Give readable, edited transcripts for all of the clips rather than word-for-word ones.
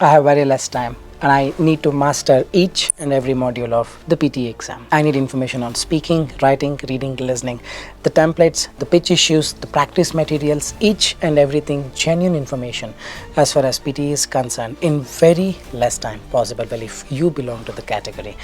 I have very less time and I need to master each and every module of the PTE exam. I need information on speaking, writing, reading, listening, the templates, the pitch issues, the practice materials, each and everything, genuine information as far as PTE is concerned in very less time possible. Well, if you belong to the category,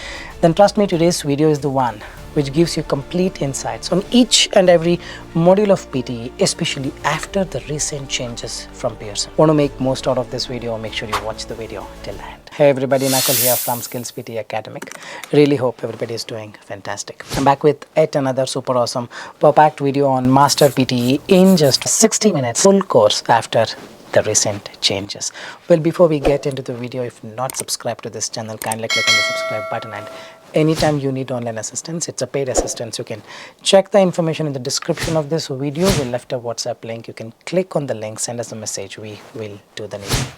then trust me, today's video is the one which gives you complete insights on each and every module of PTE, especially after the recent changes from Pearson. Want to make most out of this video? Make sure you watch the video till the end. Hey everybody, Nakul here from SKILLS PTE Academic. Really hope everybody is doing fantastic. I'm back with yet another super awesome, packed video on Master PTE in just 60 minutes, full course after the recent changes. Well, before we get into the video, if not subscribed to this channel, kindly click on the subscribe button, and anytime you need online assistance, it's a paid assistance, you can check the information in the description of this video. We left a WhatsApp link. You can click on the link, send us a message, we will do the needful.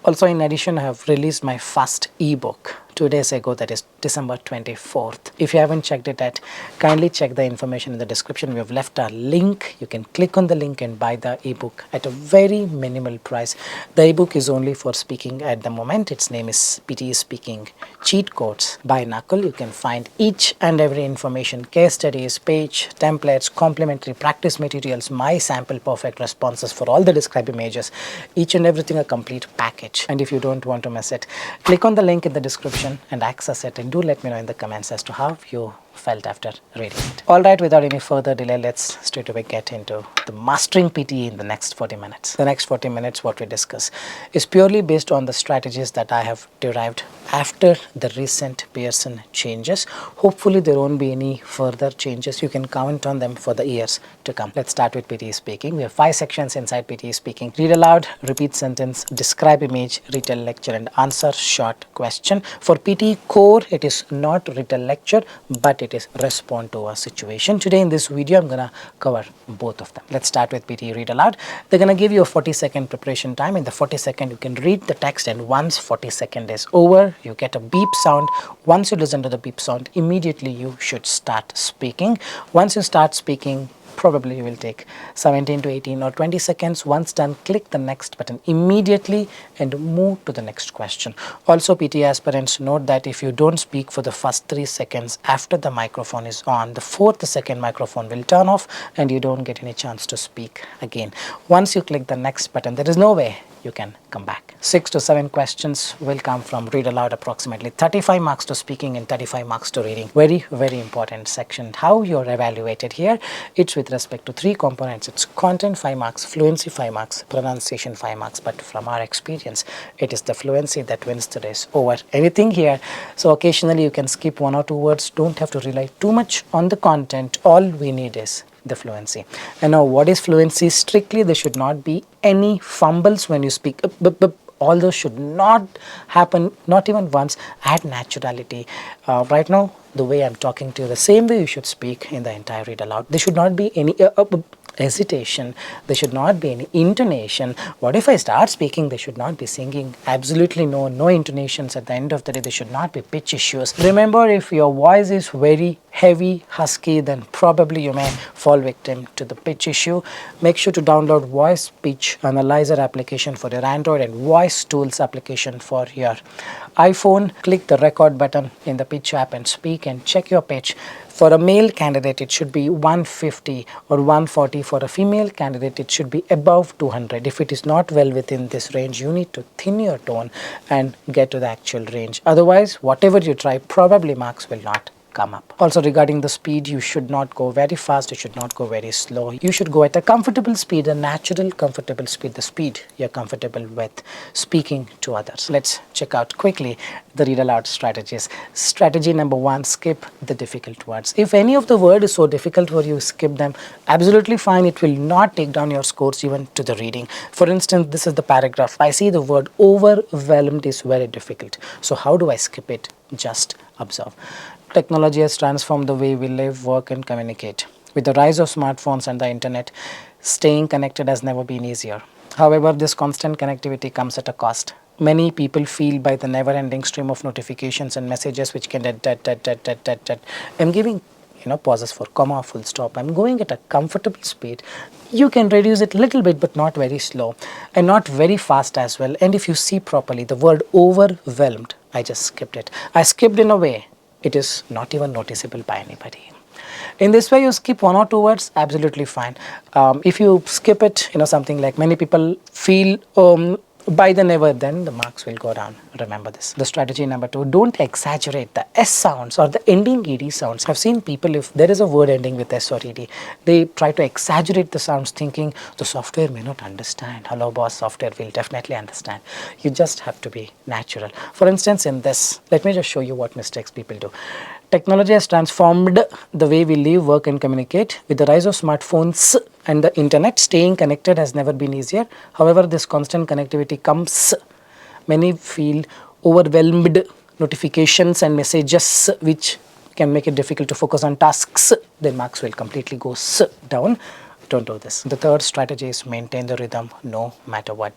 Also, in addition, I have released my first ebook 2 days ago, that is December 24th. If you haven't checked it yet, kindly check the information in the description. We have left a link. You can click on the link and buy the ebook at a very minimal price. The ebook is only for speaking at the moment. Its name is PTE Speaking Cheat Codes by Nakul. You can find each and every information, case studies, page, templates, complimentary practice materials, my sample perfect responses for all the described images, each and everything a complete package. And if you don't want to miss it, click on the link in the description and access it, and do let me know in the comments as to how you felt after reading it. Alright, without any further delay, let's straight away get into the mastering PTE in the next 40 minutes. The next 40 minutes, what we discuss is purely based on the strategies that I have derived after the recent Pearson changes. Hopefully there won't be any further changes. You can count on them for the years to come. Let's start with PTE Speaking. We have 5 sections inside PTE Speaking: read aloud, repeat sentence, describe image, retell lecture, and answer short question. For PTE Core, it is not retell lecture, but it is respond to a situation. Today in this video, I'm gonna cover both of them. Let's start with PTE Read Aloud. They're gonna give you a 40-second preparation time. In the 40-second, you can read the text, and once 40-second is over, you get a beep sound. Once you listen to the beep sound, immediately you should start speaking. Once you start speaking, probably you will take 17 to 18 or 20 seconds. Once done, click the next button immediately and move to the next question. Also, PTE aspirants, note that if you don't speak for the first 3 seconds after the microphone is on, the 4th second microphone will turn off and you don't get any chance to speak again. Once you click the next button, there is no way you can come back. 6 to 7 questions will come from Read Aloud, approximately 35 marks to speaking and 35 marks to reading. Very, very important section. How you're evaluated here, it's with respect to 3 components. It's content 5 marks, fluency 5 marks, pronunciation 5 marks. But from our experience, it is the fluency that wins the race over anything here. So occasionally you can skip 1 or 2 words. Don't have to rely too much on the content. All we need is the fluency. And now, what is fluency? Strictly, there should not be any fumbles when you speak. All those should not happen, not even once. Add naturality. Right now, the way I'm talking to you, the same way you should speak in the entire Read Aloud. There should not be any hesitation. There should not be any intonation. What if I start speaking? They should not be singing. Absolutely no intonations. At the end of the day, there should not be pitch issues. Remember, if your voice is very heavy, husky, then probably you may fall victim to the pitch issue. Make sure to download Voice Pitch Analyzer application for your Android and Voice Tools application for your iPhone. Click the record button in the pitch app and speak and check your pitch. For a male candidate, it should be 150 or 140. For a female candidate, it should be above 200. If it is not well within this range, you need to thin your tone and get to the actual range. Otherwise, whatever you try, probably marks will not come up. Also, regarding the speed, you should not go very fast, you should not go very slow. You should go at a comfortable speed, a natural comfortable speed, the speed you're comfortable with speaking to others. Let's check out quickly the Read Aloud strategies. Strategy number 1, skip the difficult words. If any of the word is so difficult for you, skip them. Absolutely fine. It will not take down your scores even to the reading. For instance, this is the paragraph. I see the word overwhelmed is very difficult. So how do I skip it? Just observe. Technology has transformed the way we live, work, and communicate. With the rise of smartphones and the internet, staying connected has never been easier. However, this constant connectivity comes at a cost. Many people feel by the never-ending stream of notifications and messages which can I'm giving pauses for comma, full stop. I'm going at a comfortable speed. You can reduce it a little bit, but not very slow and not very fast as well. And if you see properly, the word overwhelmed, I just skipped it. I skipped in a way it is not even noticeable by anybody. In this way, you skip 1 or 2 words, absolutely fine. If you skip it, something like many people feel by the never, then the marks will go down. Remember this. The strategy number 2, don't exaggerate the S sounds or the ending ED sounds. I've seen people, if there is a word ending with S or ED, they try to exaggerate the sounds thinking the software may not understand. Hello boss, software will definitely understand. You just have to be natural. For instance, in this, let me just show you what mistakes people do. Technology has transformed the way we live, work and communicate. With the rise of smartphones and the internet, staying connected has never been easier. However, this constant connectivity comes, many feel overwhelmed notifications and messages which can make it difficult to focus on tasks. Then marks will completely go down. Don't do this. The third strategy is maintain the rhythm no matter what.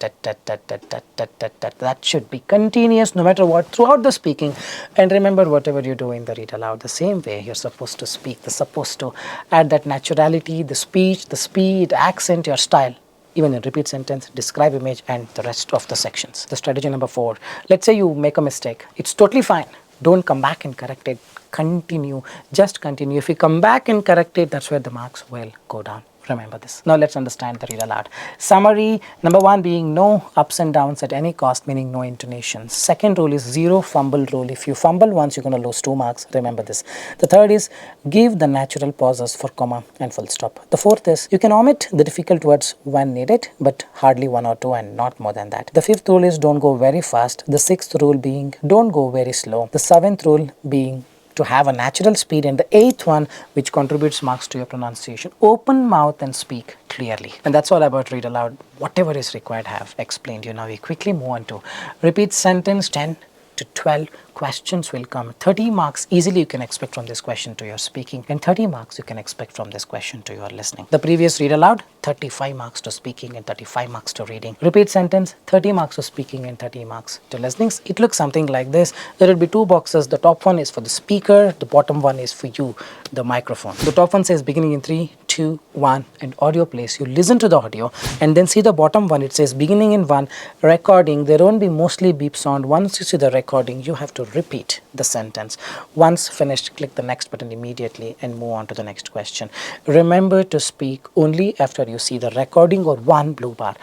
That should be continuous no matter what throughout the speaking. And remember, whatever you do in the read aloud, the same way you're supposed to speak. They're supposed to add that naturality, the speech, the speed, accent, your style. Even in repeat sentence, describe image and the rest of the sections. The strategy number 4. Let's say you make a mistake. It's totally fine. Don't come back and correct it. Continue. Just continue. If you come back and correct it, that's where the marks will go down. Remember this. Now let's understand the read aloud. Summary number 1 being no ups and downs at any cost, meaning no intonations. Second rule is 0 fumble rule. If you fumble once, you're going to lose 2 marks. Remember this. The third is give the natural pauses for comma and full stop. The fourth is you can omit the difficult words when needed, but hardly 1 or 2 and not more than that. The fifth rule is don't go very fast. The sixth rule being don't go very slow. The seventh rule being to have a natural speed, and the 8th one, which contributes marks to your pronunciation, open mouth and speak clearly. And that's all about read aloud. Whatever is required, I have explained you. Now we quickly move on to repeat sentence. 10 to 12 questions will come. 30 marks easily you can expect from this question to your speaking, and 30 marks you can expect from this question to your listening. The previous read aloud, 35 marks to speaking and 35 marks to reading. Repeat sentence, 30 marks to speaking and 30 marks to listening. It looks something like this. There will be 2 boxes. The top one is for the speaker, the bottom one is for you, the microphone. The top one says beginning in 3, 2, 1 and audio plays. You listen to the audio and then see the bottom one. It says beginning in 1, recording. There won't be mostly beep sound. Once you see the recording, you have to repeat the sentence. Once finished, click the next button immediately and move on to the next question. Remember to speak only after you see the recording or 1 blue bar.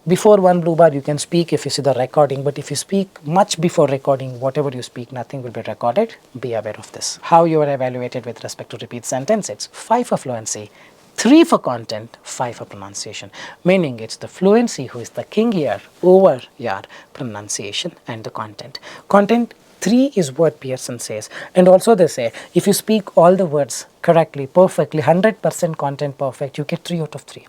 Before 1 blue bar, you can speak if you see the recording, but if you speak much before recording, whatever you speak, nothing will be recorded. Be aware of this. How you are evaluated with respect to repeat sentence? It's 5 for fluency, 3 for content, 5 for pronunciation, meaning it's the fluency who is the king here over your pronunciation and the content. Content 3 is what Pearson says, and also they say if you speak all the words correctly, perfectly, 100% content perfect, you get 3 out of 3.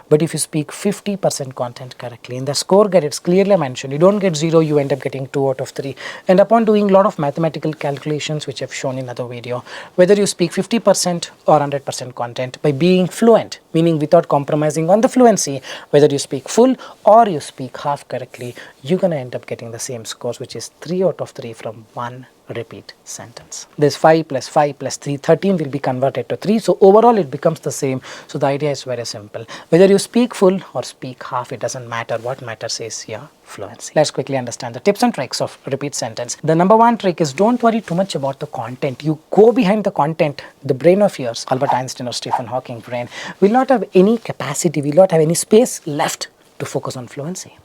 But if you speak 50% content correctly, in the score guide it's clearly mentioned, you don't get 0, you end up getting 2 out of 3. And upon doing a lot of mathematical calculations, which I've shown in other video, whether you speak 50% or 100% content, by being fluent, meaning without compromising on the fluency, whether you speak full or you speak half correctly, you're going to end up getting the same scores, which is 3 out of 3 from 1 repeat sentence. This 5 plus 5 plus 3, 13 will be converted to 3. So overall it becomes the same. So the idea is very simple. Whether you speak full or speak half, it doesn't matter. What matters is your fluency. Let's quickly understand the tips and tricks of repeat sentence. The number 1 trick is don't worry too much about the content. You go behind the content. The brain of yours, Albert Einstein or Stephen Hawking brain, will not have any capacity, will not have any space left to focus on fluency.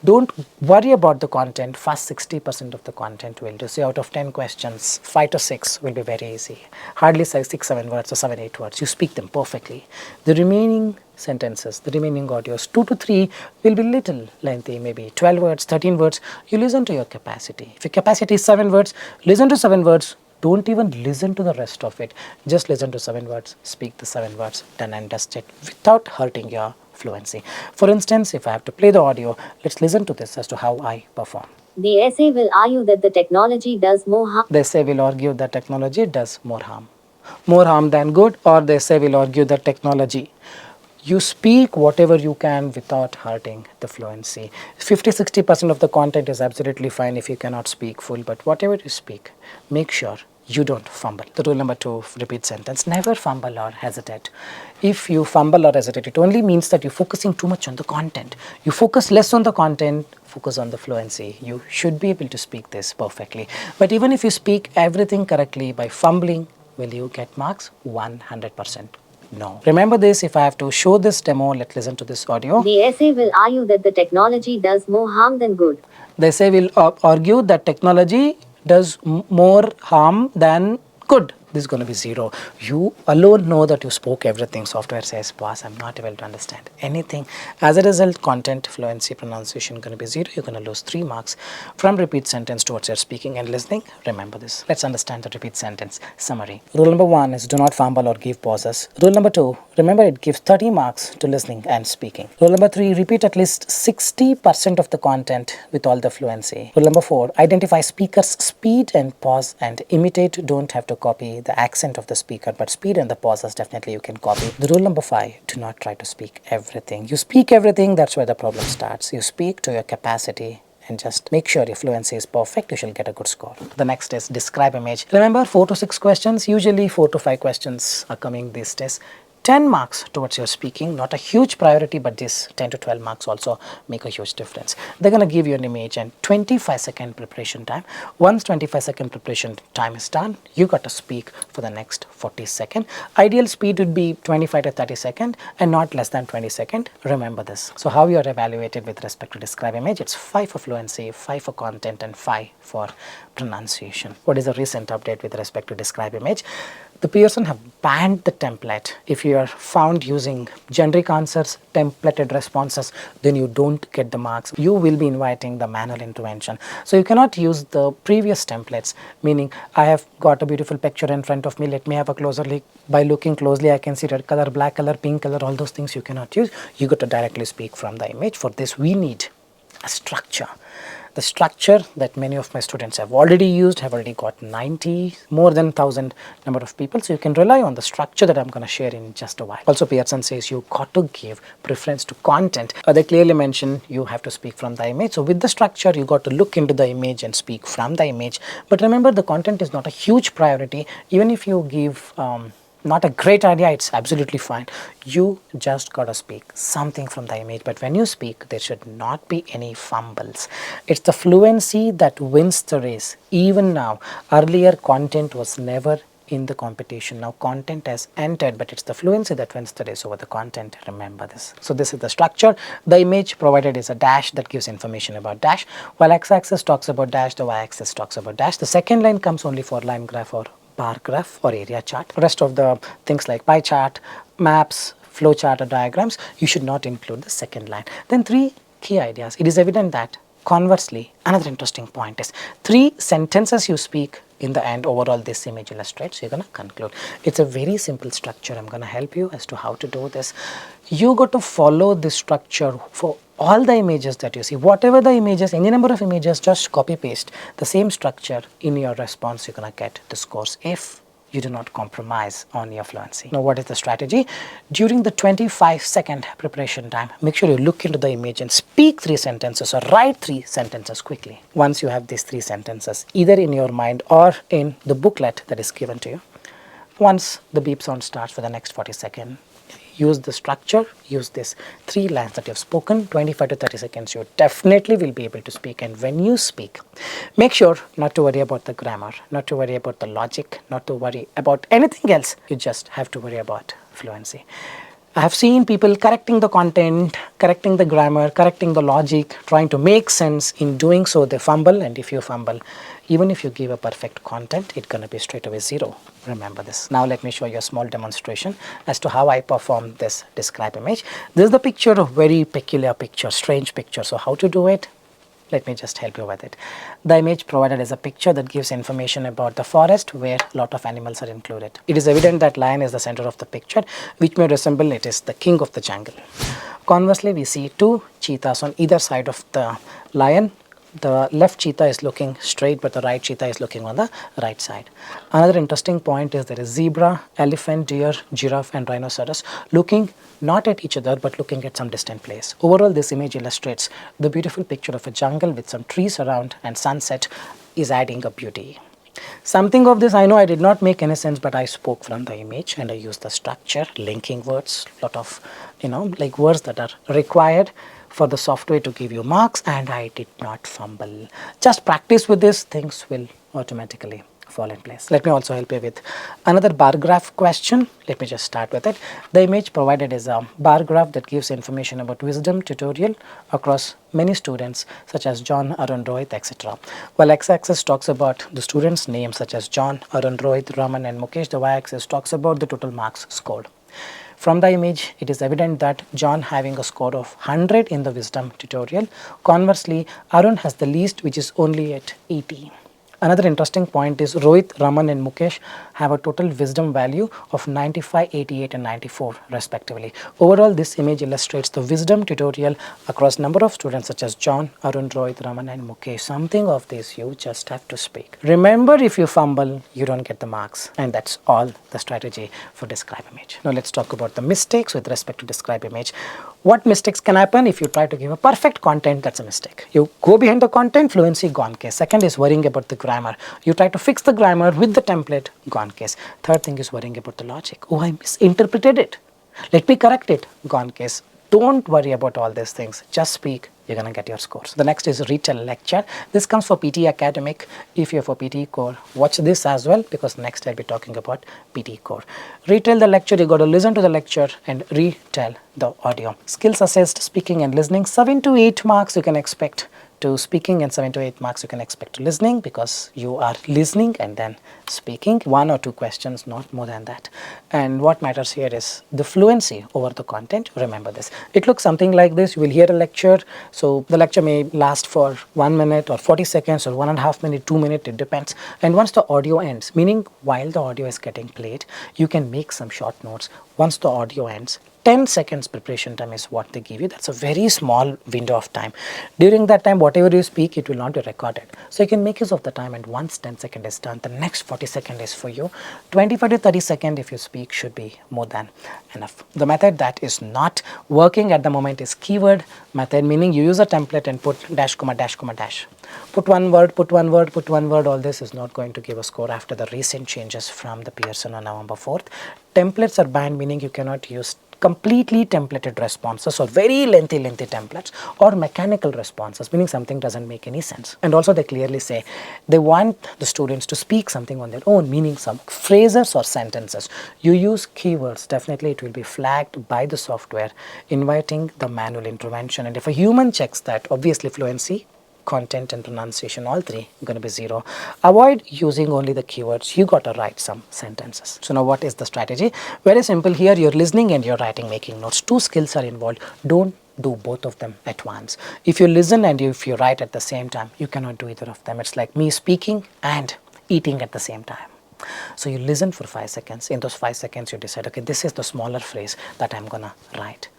Don't worry about the content. First 60% of the content will do. So out of 10 questions, 5 to 6 will be very easy. Hardly 6-7 words or 7-8 words. You speak them perfectly. The remaining sentences, the remaining audios, 2 to 3 will be little lengthy, maybe 12 words, 13 words. You listen to your capacity. If your capacity is 7 words, listen to 7 words. Don't even listen to the rest of it. Just listen to 7 words, speak the 7 words, done and dusted, without hurting your fluency. For instance, if I have to play the audio, let's listen to this as to how I perform. The essay will argue that the technology does more harm. The essay will argue that technology does more harm than good, or the essay will argue that technology. You speak whatever you can without hurting the fluency. 50-60% of the content is absolutely fine if you cannot speak full, but whatever you speak, make sure you don't fumble. The rule number 2 of repeat sentence, never fumble or hesitate. If you fumble or hesitate, it only means that you're focusing too much on the content. You focus less on the content, focus on the fluency. You should be able to speak this perfectly. But even if you speak everything correctly by fumbling, will you get marks? 100%. No. Remember this, if I have to show this demo, let's listen to this audio. The essay will argue that the technology does more harm than good. The essay will argue that technology does more harm than good. This is going to be 0. You alone know that you spoke everything. Software says, boss, I'm not able to understand anything. As a result, content, fluency, pronunciation going to be 0. You're going to lose 3 marks from repeat sentence towards your speaking and listening. Remember this. Let's understand the repeat sentence summary. Rule number 1 is do not fumble or give pauses. Rule number 2, remember it gives 30 marks to listening and speaking. Rule number 3, repeat at least 60% of the content with all the fluency. Rule number 4, identify speaker's speed and pause and imitate. Don't have to copy the accent of the speaker, but speed and the pauses definitely you can copy. The rule number 5, do not try to speak everything. You speak everything, that's where the problem starts. You speak to your capacity and just make sure your fluency is perfect, you shall get a good score. The next is describe image. Remember 4 to 6 questions, usually 4 to 5 questions are coming these days. 10 marks towards your speaking, not a huge priority, but this 10 to 12 marks also make a huge difference. They're going to give you an image and 25-second preparation time. Once 25-second preparation time is done, you got to speak for the next 40 seconds. Ideal speed would be 25 to 30 seconds and not less than 20 seconds. Remember this. So how you are evaluated with respect to describe image, it's 5 for fluency, 5 for content and 5 for pronunciation. What is the recent update with respect to describe image? The Pearson have banned the template. If you are found using generic answers, templated responses, then you don't get the marks. You will be inviting the manual intervention. So you cannot use the previous templates, meaning I have got a beautiful picture in front of me, let me have a closer look. By looking closely, I can see red color, black color, pink color, all those things you cannot use. You got to directly speak from the image. For this, we need a structure. The structure that many of my students have already used, have already got 90, more than 1,000 number of people. So you can rely on the structure that I'm going to share in just a while. Also, Pearson says you got to give preference to content. They clearly mention you have to speak from the image. So with the structure, you got to look into the image and speak from the image. But remember, the content is not a huge priority. Even if you give not a great idea, it's absolutely fine. You just gotta speak something from the image, but when you speak, there should not be any fumbles. It's the fluency that wins the race. Even now, earlier content was never in the competition. Now content has entered, but it's the fluency that wins the race over the content. Remember this. So this is the structure. The image provided is a dash that gives information about dash. While x-axis talks about dash, the y-axis talks about dash. The second line comes only for line graph or bar graph or area chart. Rest of the things like pie chart, maps, flow chart or diagrams, you should not include the second line. Then 3 key ideas. It is evident that conversely, another interesting point is 3 sentences you speak in the end overall this image illustrates. You're going to conclude. It's a very simple structure. I'm going to help you as to how to do this. You got to follow this structure for all the images that you see. Whatever the images, any number of images, just copy paste the same structure in your response. You're going to get the scores if you do not compromise on your fluency. Now, what is the strategy? During the 25-second preparation time, make sure you look into the image and speak 3 sentences or write 3 sentences quickly. Once you have these 3 sentences, either in your mind or in the booklet that is given to you, once the beep sound starts for the next 40 seconds, use the structure, use this 3 lines that you have spoken, 25 to 30 seconds, you definitely will be able to speak. And when you speak, make sure not to worry about the grammar, not to worry about the logic, not to worry about anything else. You just have to worry about fluency. I have seen people correcting the content, correcting the grammar, correcting the logic, trying to make sense. In doing so, they fumble, and if you fumble, even if you give a perfect content, it's going to be straight away 0. Remember this. Now let me show you a small demonstration as to how I perform this describe image. This is the picture of very peculiar picture, strange picture. So how to do it? Let me just help you with it. The image provided is a picture that gives information about the forest where a lot of animals are included. It is evident that lion is the center of the picture, which may resemble it is the king of the jungle. Conversely, we see 2 cheetahs on either side of the lion. The left cheetah is looking straight, but the right cheetah is looking on the right side. Another interesting point is there is zebra, elephant, deer, giraffe and rhinoceros looking not at each other but looking at some distant place. Overall, this image illustrates the beautiful picture of a jungle with some trees around, and sunset is adding a beauty. Something of this I know I did not make any sense, but I spoke from the image and I used the structure, linking words, lot of, like words that are required for the software to give you marks, and I did not fumble. Just practice with this, things will automatically fall in place. Let me also help you with another bar graph question. Let me just start with it. The image provided is a bar graph that gives information about wisdom tutorial across many students such as John, Arun, Rohit, etc. While x-axis talks about the students' names such as John, Arun, Rohit, Raman and Mukesh, the y-axis talks about the total marks scored. From the image, it is evident that John having a score of 100 in the wisdom tutorial. Conversely, Arun has the least, which is only at 80. Another interesting point is Rohit, Raman and Mukesh have a total wisdom value of 95, 88 and 94 respectively. Overall, this image illustrates the wisdom tutorial across number of students such as John, Arun, Rohit, Raman and Mukesh. Something of this you just have to speak. Remember, if you fumble, you don't get the marks, and that's all the strategy for describe image. Now let's talk about the mistakes with respect to describe image. What mistakes can happen if you try to give a perfect content? That's a mistake. You go behind the content, fluency, gone case. Second is worrying about the grammar. You try to fix the grammar with the template, gone case. Third thing is worrying about the logic. Oh, I misinterpreted it. Let me correct it, gone case. Don't worry about all these things. Just speak. You're going to get your scores. The next is Retell lecture. This comes for PTE Academic. If you're for PTE Core, watch this as well, because next I'll be talking about PTE Core. Retell the lecture. You got to listen to the lecture and retell the audio. Skills assessed speaking and listening. 7 to 8 marks you can expect to speaking, and 7 to 8 marks you can expect to listening, because you are listening and then speaking. 1 or 2 questions, not more than that. And what matters here is the fluency over the content. Remember this. It looks something like this. You will hear a lecture. So the lecture may last for 1 minute or 40 seconds or 1.5 minutes, 2 minutes, it depends. And once the audio ends, meaning while the audio is getting played, you can make some short notes. Once the audio ends, 10 seconds preparation time is what they give you. That's a very small window of time. During that time, whatever you speak, it will not be recorded. So you can make use of the time, and once 10 seconds is done, the next 40 seconds is for you. 25 to 30 seconds if you speak should be more than enough. The method that is not working at the moment is keyword method, meaning you use a template and put dash, comma, dash, comma, dash. Put one word, put one word, put one word. All this is not going to give a score after the recent changes from the Pearson on November 4th. Templates are banned, meaning you cannot use completely templated responses or very lengthy templates, or mechanical responses, meaning something doesn't make any sense. And also they clearly say they want the students to speak something on their own, meaning some phrases or sentences. You use keywords, definitely it will be flagged by the software, inviting the manual intervention. And if a human checks that, obviously fluency, content and pronunciation, all three going to be 0. Avoid using only the keywords. You got to write some sentences. So now what is the strategy? Very simple. Here you're listening and you're writing, making notes. 2 skills are involved. Don't do both of them at once. If you listen and if you write at the same time, you cannot do either of them. It's like me speaking and eating at the same time. So you listen for 5 seconds. In those 5 seconds you decide, okay, this is the smaller phrase that I'm gonna write.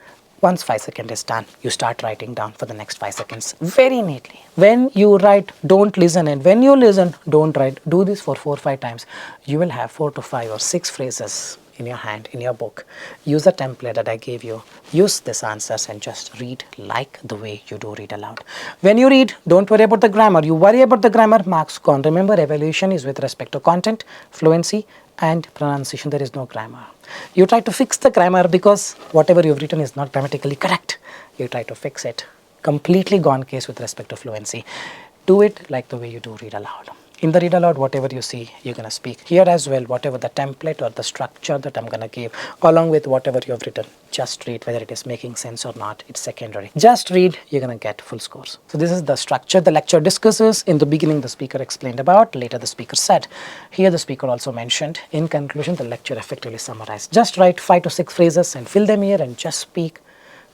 Once 5 seconds is done, you start writing down for the next 5 seconds very neatly. When you write, don't listen, and when you listen, don't write. Do this for 4 or 5 times. You will have 4 to 5 or 6 phrases in your hand, in your book. Use the template that I gave you. Use these answers and just read like the way you do read aloud. When you read, don't worry about the grammar. You worry about the grammar, marks gone. Remember, evaluation is with respect to content, fluency, and pronunciation. There is no grammar. You try to fix the grammar because whatever you've written is not grammatically correct. You try to fix it. Completely gone case with respect to fluency. Do it like the way you do read aloud. In the read aloud, whatever you see, you're going to speak. Here as well, whatever the template or the structure that I'm going to give, along with whatever you have written, just read. Whether it is making sense or not, it's secondary. Just read, you're going to get full scores. So this is the structure the lecture discusses. In the beginning, the speaker explained about. Later, the speaker said. Here, the speaker also mentioned. In conclusion, the lecture effectively summarized. Just write 5 to 6 phrases and fill them here and just speak.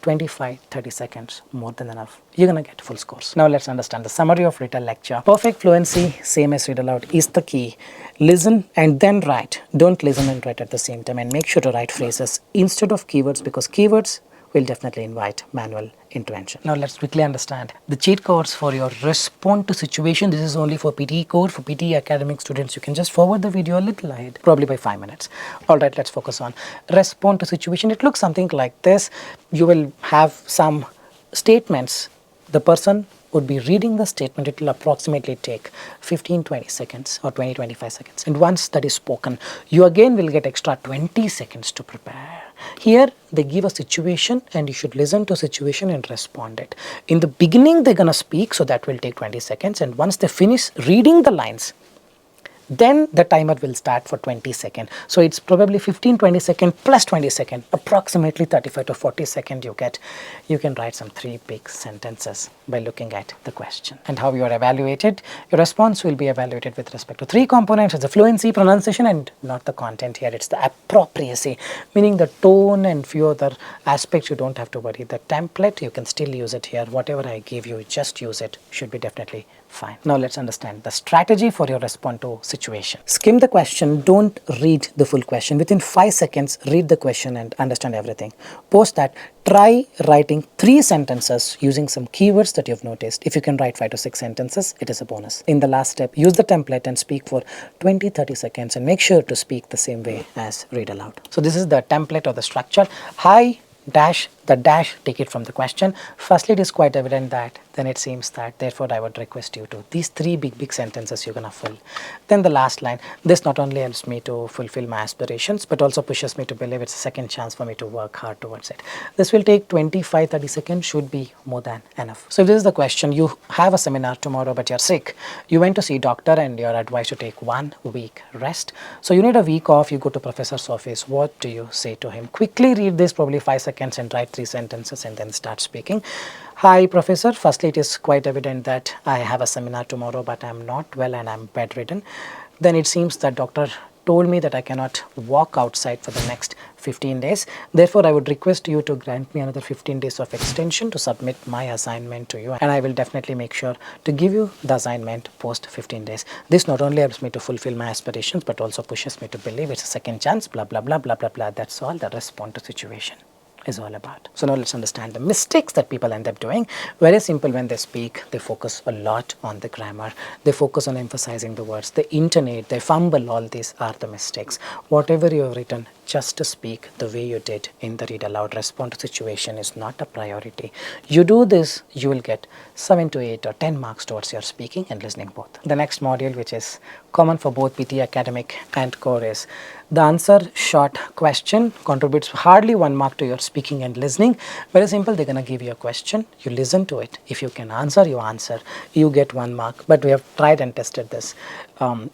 25-30 seconds, more than enough. You're going to get full scores. Now let's understand the summary of Retell lecture. Perfect fluency, same as read aloud, is the key. Listen and then write. Don't listen and write at the same time, and make sure to write phrases instead of keywords, because keywords will definitely invite manual intervention. Now let's quickly understand the cheat codes for your respond to situation. This is only for PTE Core. For PTE Academic students, you can just forward the video a little ahead, probably by 5 minutes. All right, let's focus on respond to situation. It looks something like this. You will have some statements. The person would be reading the statement. It will approximately take 15-20 seconds or 20-25 seconds. And once that is spoken, you again will get extra 20 seconds to prepare. Here they give a situation and you should listen to a situation and respond it. In the beginning they're gonna speak, so that will take 20 seconds, and once they finish reading the lines, then the timer will start for 20 seconds. So it's probably 15-20 seconds plus 20 seconds, approximately 35 to 40 seconds you get. You can write some 3 big sentences by looking at the question. And how you are evaluated, your response will be evaluated with respect to 3 components. It's the fluency, pronunciation, and not the content here. It's the appropriacy, meaning the tone and few other aspects you don't have to worry. The template, you can still use it here. Whatever I give you, just use it. Should be definitely fine. Now let's understand the strategy for your response to situation. Skim the question, don't read the full question. Within 5 seconds, read the question and understand everything. Post that, try writing 3 sentences using some keywords that you've noticed. If you can write 5 to 6 sentences, it is a bonus. In the last step, use the template and speak for 20-30 seconds and make sure to speak the same way as read aloud. So this is the template or the structure. Hi, dash, the dash, take it from the question. Firstly, it is quite evident that, then it seems that, therefore I would request you to, these 3 big sentences you're gonna fill. Then the last line, this not only helps me to fulfill my aspirations, but also pushes me to believe it's a second chance for me to work hard towards it. This will take 25-30 seconds, should be more than enough. So if this is the question, you have a seminar tomorrow but you're sick, you went to see doctor and you're advised to take 1 week rest. So you need a week off, you go to professor's office, what do you say to him? Quickly read this, probably 5 seconds, and write 3 sentences and then start speaking. Hi professor, firstly it is quite evident that I have a seminar tomorrow but I am not well and I am bedridden. Then it seems that doctor told me that I cannot walk outside for the next 15 days. Therefore, I would request you to grant me another 15 days of extension to submit my assignment to you, and I will definitely make sure to give you the assignment post 15 days. This not only helps me to fulfill my aspirations but also pushes me to believe it's a second chance, blah blah blah blah blah blah. That's all the response to situation is all about. So now let's understand the mistakes that people end up doing. Very simple. When they speak, they focus a lot on the grammar, they focus on emphasizing the words, they intonate, they fumble. All these are the mistakes. Whatever you have written, just to speak the way you did in the read aloud response to situation is not a priority. You do this, you will get 7 to 8 or 10 marks towards your speaking and listening both. The next module, which is common for both PTE Academic and Core, is the answer short question. Contributes hardly 1 mark to your speaking and listening. Very simple. They're going to give you a question, you listen to it. If you can answer, you answer, you get 1 mark. But we have tried and tested this.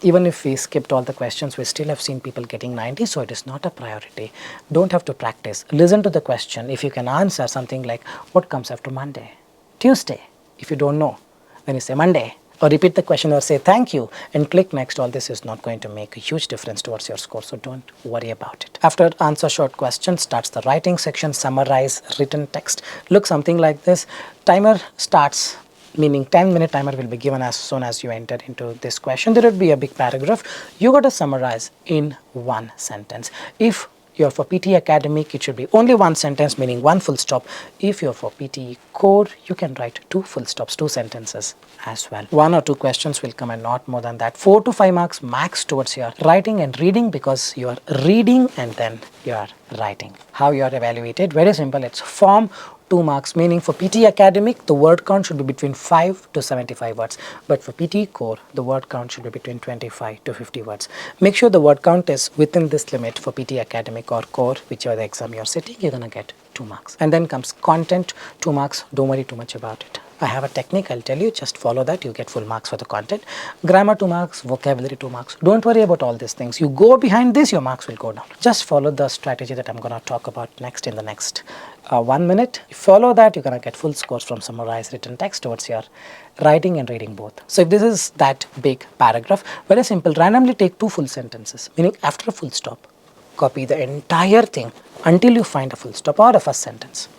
Even if we skipped all the questions, we still have seen people getting 90, so it is not a priority. Don't have to practice. Listen to the question. If you can answer something like, what comes after Monday? Tuesday. If you don't know, then you say Monday. Or repeat the question or say thank you and click next. All this is not going to make a huge difference towards your score, so don't worry about it. After answer short question starts the writing section, summarize written text. Look something like this. Timer starts, meaning 10-minute timer will be given as soon as you enter into this question. There would be a big paragraph. You got to summarize in 1 sentence. If you're for PTE Academic, it should be only 1 sentence, meaning 1 full stop. If you're for PTE Core, you can write 2 full stops, 2 sentences as well. 1 or 2 questions will come and not more than that. 4 to 5 marks max towards your writing and reading, because you are reading and then you are writing. How you are evaluated? Very simple. It's form 2 marks, meaning for PTE Academic, the word count should be between 5 to 75 words. But for PTE Core, the word count should be between 25 to 50 words. Make sure the word count is within this limit for PTE Academic or Core, whichever the exam you're sitting, you're going to get 2 marks. And then comes content, 2 marks. Don't worry too much about it. I have a technique, I'll tell you, just follow that, you get full marks for the content. Grammar 2 marks, vocabulary 2 marks. Don't worry about all these things. You go behind this, your marks will go down. Just follow the strategy that I'm going to talk about next in the next 1 minute. If you follow that, you're going to get full scores from summarized written text towards your writing and reading both. So if this is that big paragraph, very simple, randomly take 2 full sentences, meaning after a full stop, copy the entire thing until you find a full stop or a first sentence.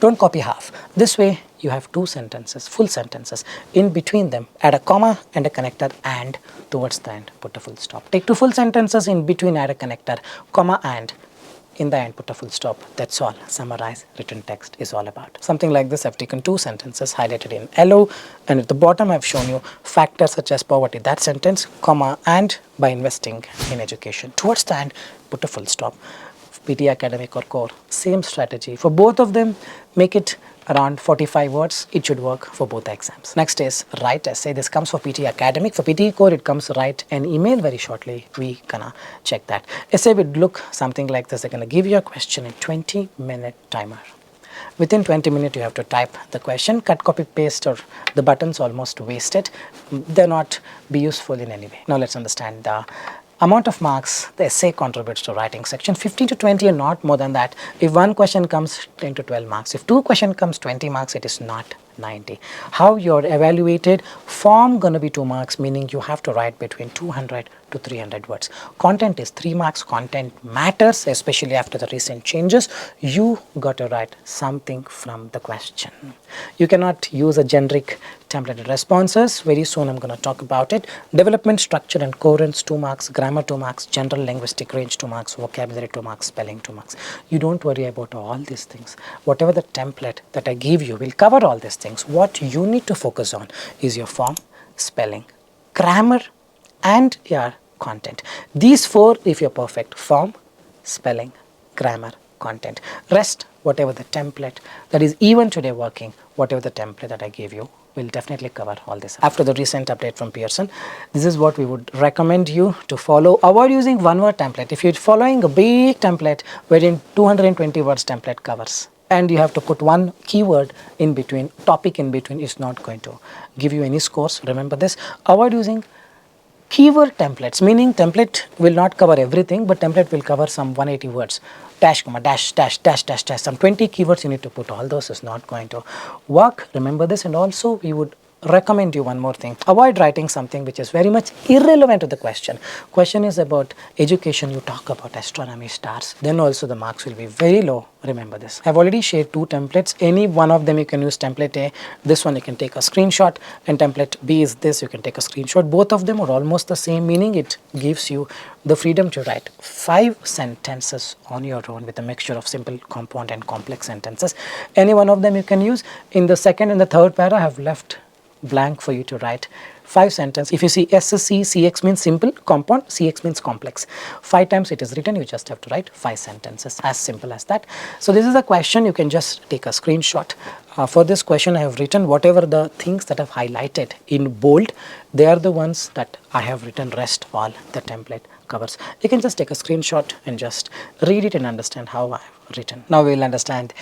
Don't copy half. This way you have 2 sentences, full sentences. In between them, add a comma and a connector, and towards the end, put a full stop. Take 2 full sentences, in between add a connector, comma, and in the end put a full stop. That's all summarize written text is all about. Something like this, I've taken 2 sentences highlighted in yellow, and at the bottom I've shown you factors such as poverty, that sentence, comma, and by investing in education. Towards the end, put a full stop. PTE Academic or Core, same strategy. For both of them, make it around 45 words. It should work for both the exams. Next is write essay. This comes for PTE Academic. For PTE Core, it comes write an email. Very shortly, we gonna check that. Essay would look something like this. They're gonna give you a question in 20-minute timer. Within 20 minutes, you have to type the question. Cut, copy, paste, or the buttons almost wasted. They're not be useful in any way. Now let's understand the amount of marks the essay contributes to writing section. 15 to 20 and not more than that. If one question comes, 10 to 12 marks. If two question comes, 20 marks, it is not 90. How you're evaluated, form gonna be 2 marks, meaning you have to write between 200 to 300 words. Content is 3 marks. Content matters, especially after the recent changes. You got to write something from the question. You cannot use a generic templated responses. Very soon I'm going to talk about it. Development, structure and coherence 2 marks, grammar 2 marks, general linguistic range 2 marks, vocabulary 2 marks, spelling 2 marks. You don't worry about all these things. Whatever the template that I give you will cover all these things. What you need to focus on is your form, spelling, grammar and your content. These 4, if you're perfect: form, spelling, grammar, content. Rest, whatever the template that is even today working, whatever the template that I gave you will definitely cover all this. After the recent update from Pearson, this is what we would recommend you to follow. Avoid using one-word template. If you're following a big template wherein 220 words template covers, and you have to put one keyword in between, topic in between, is not going to give you any scores. Remember this. Avoid using keyword templates, meaning template will not cover everything, but template will cover some 180 words. Dash, comma, dash, dash, dash, dash, dash. Some 20 keywords you need to put. All those is not going to work. Remember this. And also we would recommend you one more thing. Avoid writing something which is very much irrelevant to the question. Question is about education. You talk about astronomy, stars. Then also the marks will be very low. Remember this. I've already shared 2 templates. Any one of them you can use. Template A, this one you can take a screenshot, and template B is this, you can take a screenshot. Both of them are almost the same, meaning it gives you the freedom to write 5 sentences on your own with a mixture of simple, compound and complex sentences. Any one of them you can use. In the second and the third para, I have left blank for you to write 5 sentences. If you see SC, CX means simple, compound, CX means complex. 5 times it is written, you just have to write 5 sentences, as simple as that. So this is a question, you can just take a screenshot. For this question I have written whatever the things that I've highlighted in bold, they are the ones that I have written. Rest all the template covers. You can just take a screenshot and just read it and understand how I have written. Now we will understand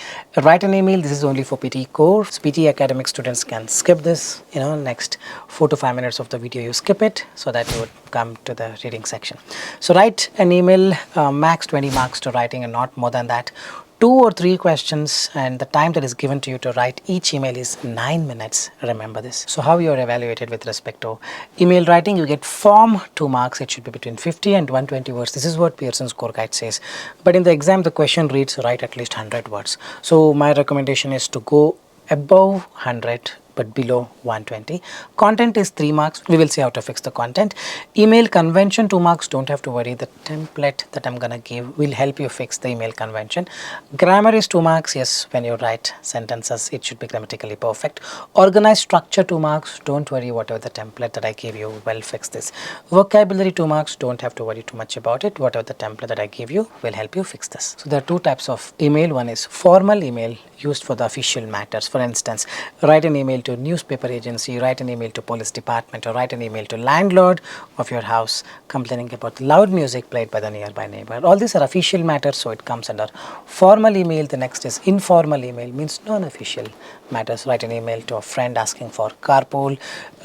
write an email. This is only for PTE Core. PTE Academic students can skip this, next 4 to 5 minutes of the video you skip it, so that you would come to the reading section. So write an email, max 20 marks to writing and not more than that. 2 or 3 questions, and the time that is given to you to write each email is 9 minutes. Remember this. So how you are evaluated with respect to email writing? You get form 2 marks. It should be between 50 and 120 words. This is what Pearson's score guide says. But in the exam, the question reads write at least 100 words. So my recommendation is to go above 100 but below 120. Content is 3 marks. We will see how to fix the content. Email convention 2 marks. Don't have to worry. The template that I'm gonna give will help you fix the email convention. Grammar is 2 marks. Yes, when you write sentences, it should be grammatically perfect. Organized structure 2 marks. Don't worry, whatever the template that I gave you will fix this. Vocabulary 2 marks. Don't have to worry too much about it. Whatever the template that I give you will help you fix this. So there are 2 types of email. One is formal email used for the official matters. For instance, write an email to newspaper agency, write an email to police department, or write an email to landlord of your house complaining about loud music played by the nearby neighbor. All these are official matters, so it comes under formal email. The next is informal email, means non-official matters. Write an email to a friend asking for carpool,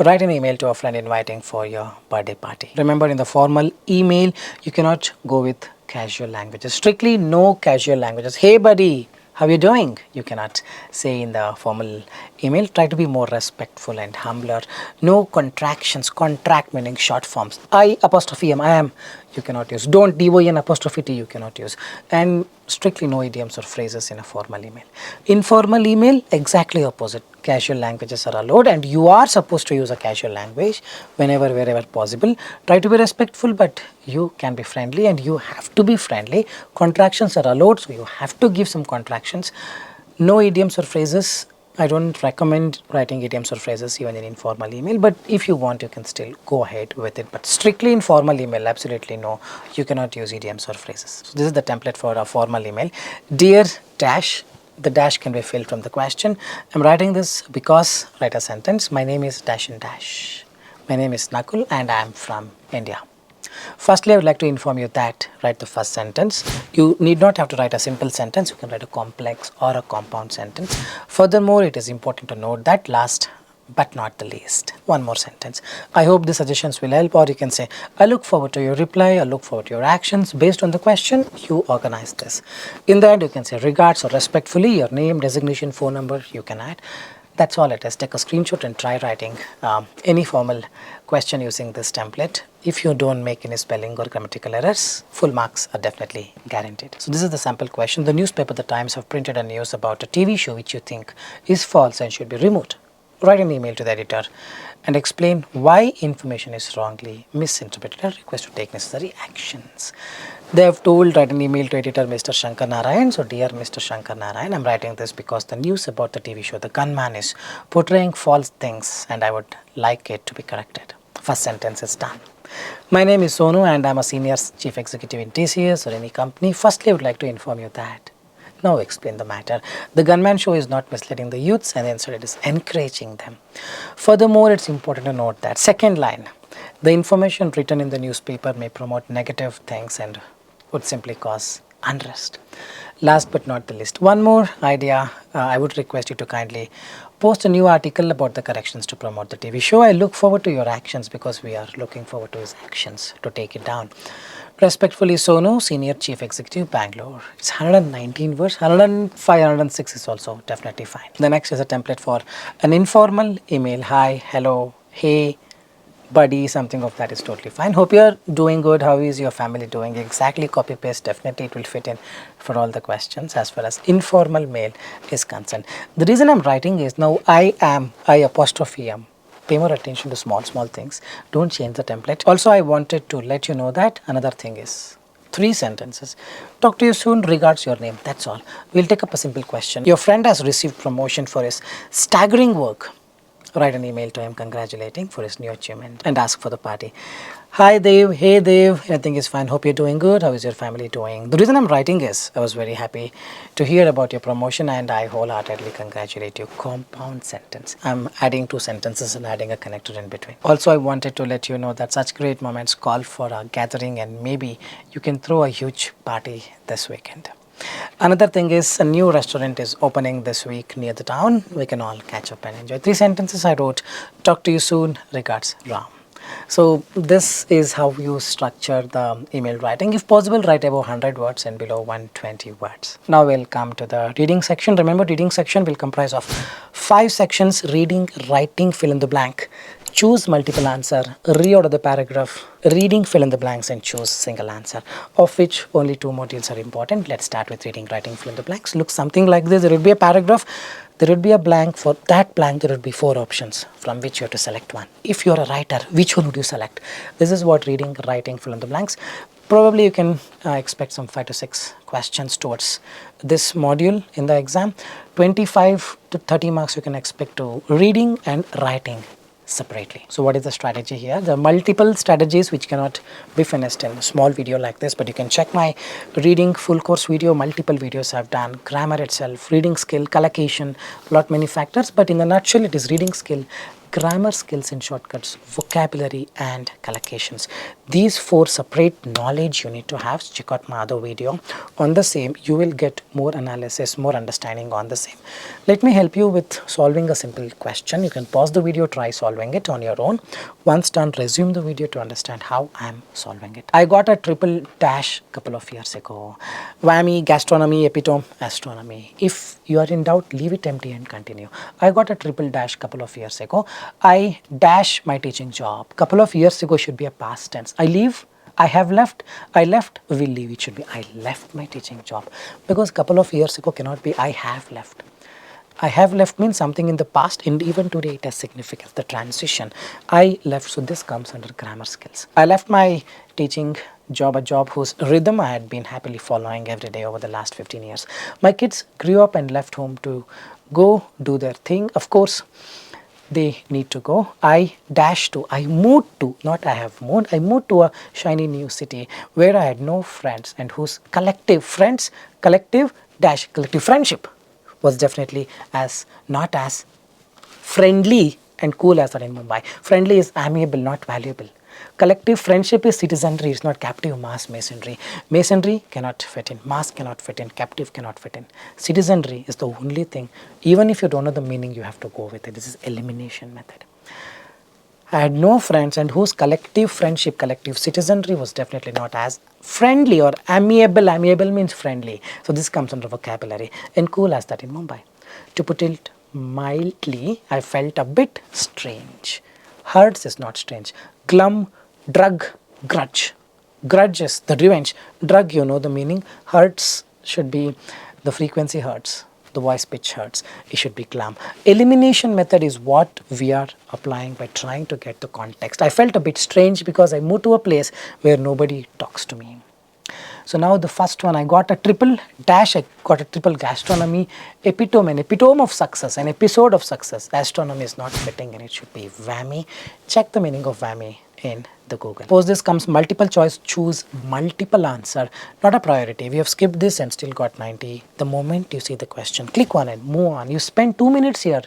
write an email to a friend inviting for your birthday party. Remember, in the formal email you cannot go with casual languages. Strictly no casual languages. Hey buddy, how you doing? You cannot say in the formal email. Try to be more respectful and humbler. No contractions. Contract meaning short forms. I apostrophe am, I am, you cannot use. Don't, DON apostrophe T, you cannot use. And strictly no idioms or phrases in a formal email. Informal email, exactly opposite. Casual languages are allowed, and you are supposed to use a casual language whenever, wherever possible. Try to be respectful, but you can be friendly, and you have to be friendly. Contractions are allowed, so you have to give some contractions. No idioms or phrases. I don't recommend writing idioms or phrases even in informal email, but if you want, you can still go ahead with it. But strictly in formal email, absolutely no, you cannot use idioms or phrases. So this is the template for a formal email. Dear dash the dash can be filled from the question. I'm writing this because, write a sentence, my name is dash and dash. My name is Nakul and I am from India. Firstly, I would like to inform you that, write the first sentence. You need not have to write a simple sentence. You can write a complex or a compound sentence. Furthermore, it is important to note that last but not the least, one more sentence. I hope the suggestions will help, or you can say, I look forward to your reply, I look forward to your actions. Based on the question, you organize this. In the end, you can say regards or respectfully, your name, designation, phone number, you can add. That's all it is. Take a screenshot and try writing any formal question using this template. If you don't make any spelling or grammatical errors, full marks are definitely guaranteed. So this is the sample question. The newspaper, The Times, have printed a news about a TV show which you think is false and should be removed. Write an email to the editor and explain why information is wrongly misinterpreted and request to take necessary actions. They have told, write an email to editor Mr. Shankar Narayan. So dear Mr. Shankar Narayan, I'm writing this because the news about the TV show The Gunman is portraying false things and I would like it to be corrected. First sentence is done. My name is Sonu and I'm a senior chief executive in TCS or any company. Firstly, I would like to inform you that. Now explain the matter. The Gunman show is not misleading the youths and instead it is encouraging them. Furthermore, it's important to note that second line, the information written in the newspaper may promote negative things and would simply cause unrest. Last but not the least, one more idea. I would request you to kindly post a new article about the corrections to promote the TV show. I look forward to your actions because we are looking forward to his actions to take it down. Respectfully, Sonu, Senior Chief Executive, Bangalore. It's 119 words, 105, 106 is also definitely fine. The next is a template for an informal email. Hi, hello, hey, buddy, something of that is totally fine. Hope you're doing good. How is your family doing? Exactly copy paste. Definitely it will fit in for all the questions as far as informal mail is concerned. The reason I'm writing is now I apostrophe am. Pay more attention to small things. Don't change the template. Also, I wanted to let you know that another thing is 3 sentences. Talk to you soon. Regards, your name. That's all. We'll take up a simple question. Your friend has received promotion for his staggering work. Write an email to him congratulating for his new achievement and ask for the party. Hi Dev, hey Dev, everything is fine. Hope you're doing good. How is your family doing? The reason I'm writing is I was very happy to hear about your promotion and I wholeheartedly congratulate you. Compound sentence. I'm adding 2 sentences and adding a connector in between. Also, I wanted to let you know that such great moments call for a gathering and maybe you can throw a huge party this weekend. Another thing is a new restaurant is opening this week near the town. We can all catch up and enjoy. 3 sentences I wrote. Talk to you soon. Regards, Ram. So this is how you structure the email writing. If possible, write above 100 words and below 120 words. Now we'll come to the reading section. Remember, reading section will comprise of 5 sections: reading, writing, fill in the blank, choose multiple answer, reorder the paragraph, reading, fill in the blanks and choose single answer, of which only 2 modules are important. Let's start with reading, writing, fill in the blanks. Look something like this. There would be a paragraph. There would be a blank. For that blank, there would be 4 options from which you have to select one. If you're a writer, which one would you select? This is what reading, writing, fill in the blanks. Probably you can expect some 5 to 6 questions towards this module in the exam. 25 to 30 marks you can expect to reading and writing separately. So what is the strategy here? There are multiple strategies which cannot be finished in a small video like this, but you can check my reading full course video. Multiple videos I've done, grammar itself, reading skill, collocation, lot many factors, but in a nutshell it is reading skill, grammar skills and shortcuts, vocabulary and collocations. These 4 separate knowledge you need to have. Check out my other video on the same. You will get more analysis, more understanding on the same. Let me help you with solving a simple question. You can pause the video, try solving it on your own. Once done, resume the video to understand how I am solving it. I got a triple dash couple of years ago. Whammy, gastronomy, epitome, astronomy. If you are in doubt, leave it empty and continue. I got a triple dash couple of years ago. I dash my teaching job. Couple of years ago should be a past tense. I leave, I have left, I left, will leave. It should be I left my teaching job. Because couple of years ago cannot be I have left. I have left means something in the past and even today it has significance, the transition. I left, so this comes under grammar skills. I left my teaching job, a job whose rhythm I had been happily following every day over the last 15 years. My kids grew up and left home to go do their thing. Of course, they need to go. I moved to, not I have moved, I moved to a shiny new city where I had no friends and whose collective friends, collective friendship was definitely as not as friendly and cool as that in Mumbai. Friendly is amiable, not valuable. Collective friendship is citizenry, it's not captive mass masonry. Masonry cannot fit in, mass cannot fit in, captive cannot fit in. Citizenry is the only thing, even if you don't know the meaning, you have to go with it. This is elimination method. I had no friends and whose collective friendship, collective citizenry was definitely not as friendly or amiable. Amiable means friendly. So this comes under vocabulary and cool as that in Mumbai. To put it mildly, I felt a bit strange. Hurts is not strange. Glum, drug, grudge. Grudge is the revenge. Drug, you know the meaning. Hurts should be the frequency hurts. The voice pitch hurts. It should be glum. Elimination method is what we are applying by trying to get the context. I felt a bit strange because I moved to a place where nobody talks to me. So now the first one, I got a triple dash, I got a triple gastronomy, epitome, an epitome of success, an episode of success. Astronomy is not fitting and it should be whammy. Check the meaning of whammy in the Google. Suppose this comes multiple choice, choose multiple answer, not a priority. We have skipped this and still got 90. The moment you see the question, click on it, move on. You spend 2 minutes here,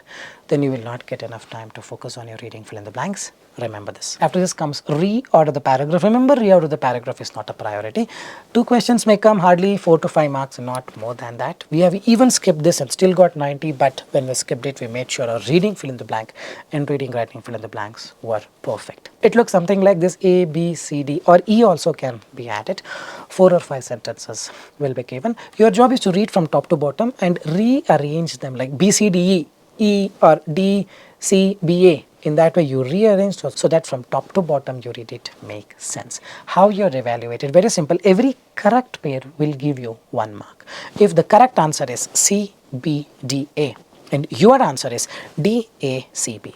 then you will not get enough time to focus on your reading, fill in the blanks. Remember this. After this comes reorder the paragraph. Remember, reorder the paragraph is not a priority. 2 questions may come, hardly 4 to 5 marks, not more than that. We have even skipped this and still got 90, but when we skipped it, we made sure our reading, fill in the blank, and reading, writing, fill in the blanks were perfect. It looks something like this: A, B, C, D, or E also can be added. 4 or 5 sentences will be given. Your job is to read from top to bottom and rearrange them like B, C, D, E, E or D, C, B, A. In that way, you rearrange so that from top to bottom you read it make sense. How you're evaluated? Very simple. Every correct pair will give you 1 mark. If the correct answer is C, B, D, A and your answer is D, A, C, B.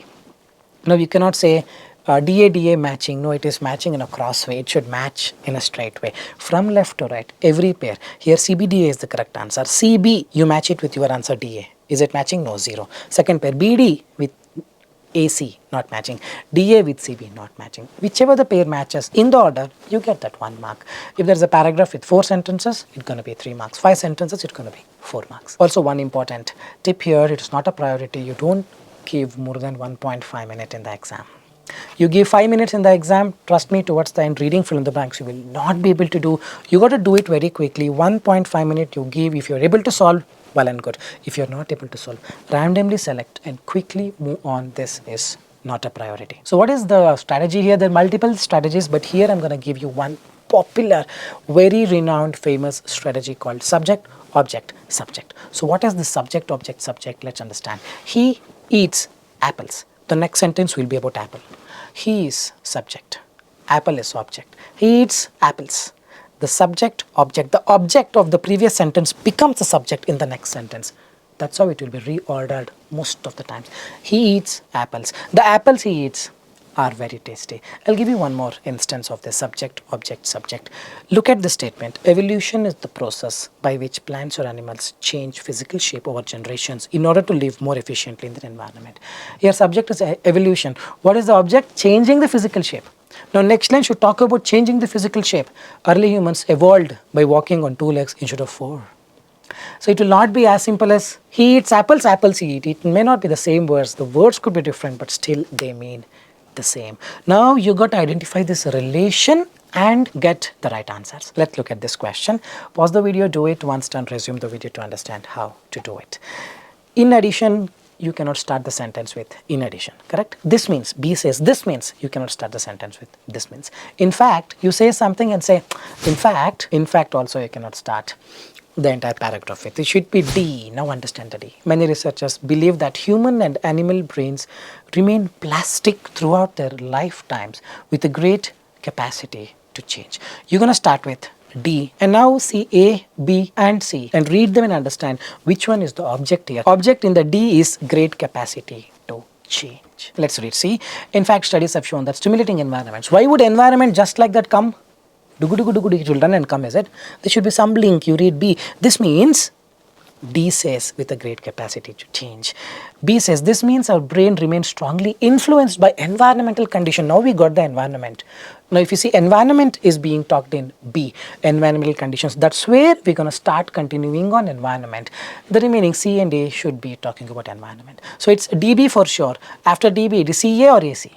Now you cannot say DA, DA matching. No, it is matching in a cross way. It should match in a straight way. From left to right, every pair. Here CBDA is the correct answer. CB, you match it with your answer DA. Is it matching? No, 0. Second pair, BD with AC, not matching. DA with CB, not matching. Whichever the pair matches in the order, you get that 1 mark. If there's a paragraph with 4 sentences, it's going to be 3 marks. 5 sentences, it's going to be 4 marks. Also, one important tip here, it is not a priority. You don't give more than 1.5 minutes in the exam. You give 5 minutes in the exam, trust me, towards the end, reading, fill in the blanks, you will not be able to do. You got to do it very quickly. 1.5 minutes you give. If you're able to solve, well and good. If you're not able to solve, randomly select and quickly move on. This is not a priority. So what is the strategy here? There are multiple strategies, but here I'm going to give you one popular, very renowned, famous strategy called subject, object, subject. So what is the subject, object, subject? Let's understand. He eats apples. The next sentence will be about apple. He is subject. Apple is object. He eats apples. The subject, object, the object of the previous sentence becomes the subject in the next sentence. That's how it will be reordered most of the times. He eats apples. The apples he eats are very tasty. I'll give you one more instance of the subject, object, subject. Look at the statement. Evolution is the process by which plants or animals change physical shape over generations in order to live more efficiently in their environment. Here subject is evolution. What is the object? Changing the physical shape. Now next line should talk about changing the physical shape. Early humans evolved by walking on 2 legs instead of 4. So it will not be as simple as he eats apples, apples he eat. It may not be the same words. The words could be different, but still they mean the same. Now you got to identify this relation and get the right answers. Let's look at this question. Pause the video, do it once done, resume the video to understand how to do it. In addition, you cannot start the sentence with in addition, correct? This means, B says this means, you cannot start the sentence with this means. In fact, you say something and say, in fact also you cannot start the entire paragraph with. It should be D. Now understand the D. Many researchers believe that human and animal brains remain plastic throughout their lifetimes with a great capacity to change. You're going to start with D and now see A, B and C and read them and understand which one is the object here. Object in the D is great capacity to change. Let's read C. In fact, studies have shown that stimulating environments. Why would environment just like that come? It will run and come, is it? There should be some link. You read B. This means D says with a great capacity to change. B says this means our brain remains strongly influenced by environmental condition. Now we got the environment. Now if you see environment is being talked in B, environmental conditions, that's where we're going to start continuing on environment. The remaining C and A should be talking about environment. So it's DB for sure. After DB it is CA or AC?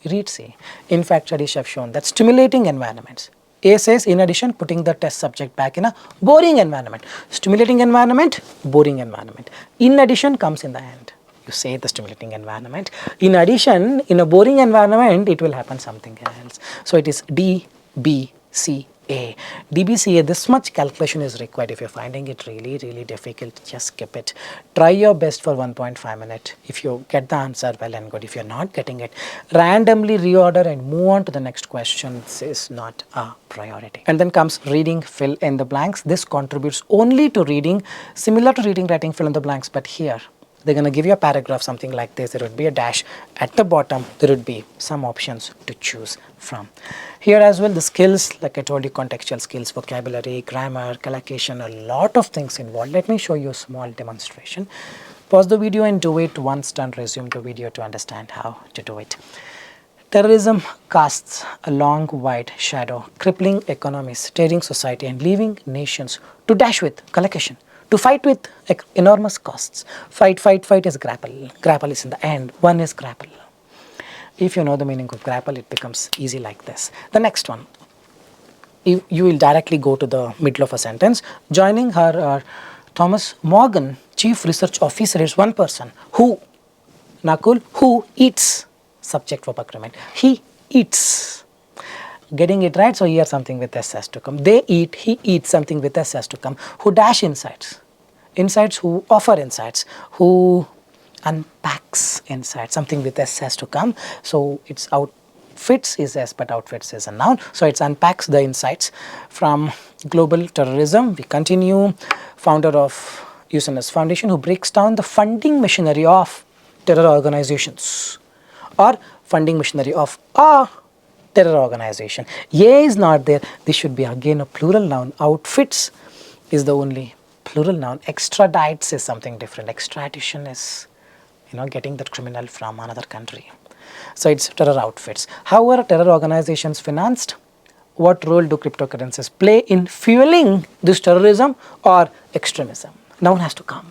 Read C. In fact, studies have shown that stimulating environments. A says, in addition, putting the test subject back in a boring environment. Stimulating environment, boring environment. In addition comes in the end. You say the stimulating environment. In addition, in a boring environment, it will happen something else. So it is D, B, C, A. D, B, C, A, this much calculation is required. If you're finding it really, really difficult, just skip it. Try your best for 1.5 minutes. If you get the answer, well and good. If you're not getting it, randomly reorder and move on to the next question. This is not a priority. And then comes reading, fill in the blanks. This contributes only to reading, similar to reading, writing, fill in the blanks, but here they're going to give you a paragraph, something like this. There would be a dash. At the bottom, there would be some options to choose from. Here as well, the skills, like I told you, contextual skills, vocabulary, grammar, collocation, a lot of things involved. Let me show you a small demonstration. Pause the video and do it. Once done, resume the video to understand how to do it. Terrorism casts a long white shadow, crippling economies, tearing society and leaving nations to dash with collocation. To fight with enormous costs. Fight is grapple. Grapple is in the end. One is grapple. If you know the meaning of grapple, it becomes easy like this. The next one, you will directly go to the middle of a sentence. Joining her are Thomas Morgan, Chief Research Officer, is one person who, Nakul, who eats, subject verb agreement. He eats. Getting it right, so here something with S has to come. They eat, he eats, something with S has to come. Who dash insights. Insights, who offer insights. Who unpacks insights, something with S has to come. So it's outfits is S, but outfits is a noun. So it's unpacks the insights from global terrorism. We continue. Founder of USNS Foundation, who breaks down the funding machinery of terror organizations or funding machinery of a terror organization. A is not there. This should be again a plural noun. Outfits is the only plural noun. Extradites is something different. Extradition is, getting that criminal from another country. So it's terror outfits. How are terror organizations financed? What role do cryptocurrencies play in fueling this terrorism or extremism? Noun has to come.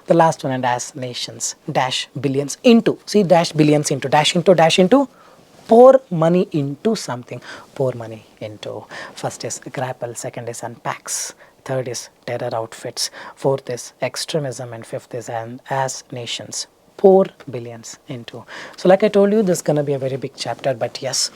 The last one, and as nations dash billions into. See, dash billions into, dash into. Pour money into something. Pour money into. First is grapple, second is unpacks, third is terror outfits, fourth is extremism, and fifth is as nations pour billions into. So like I told you, this is going to be a very big chapter, but yes,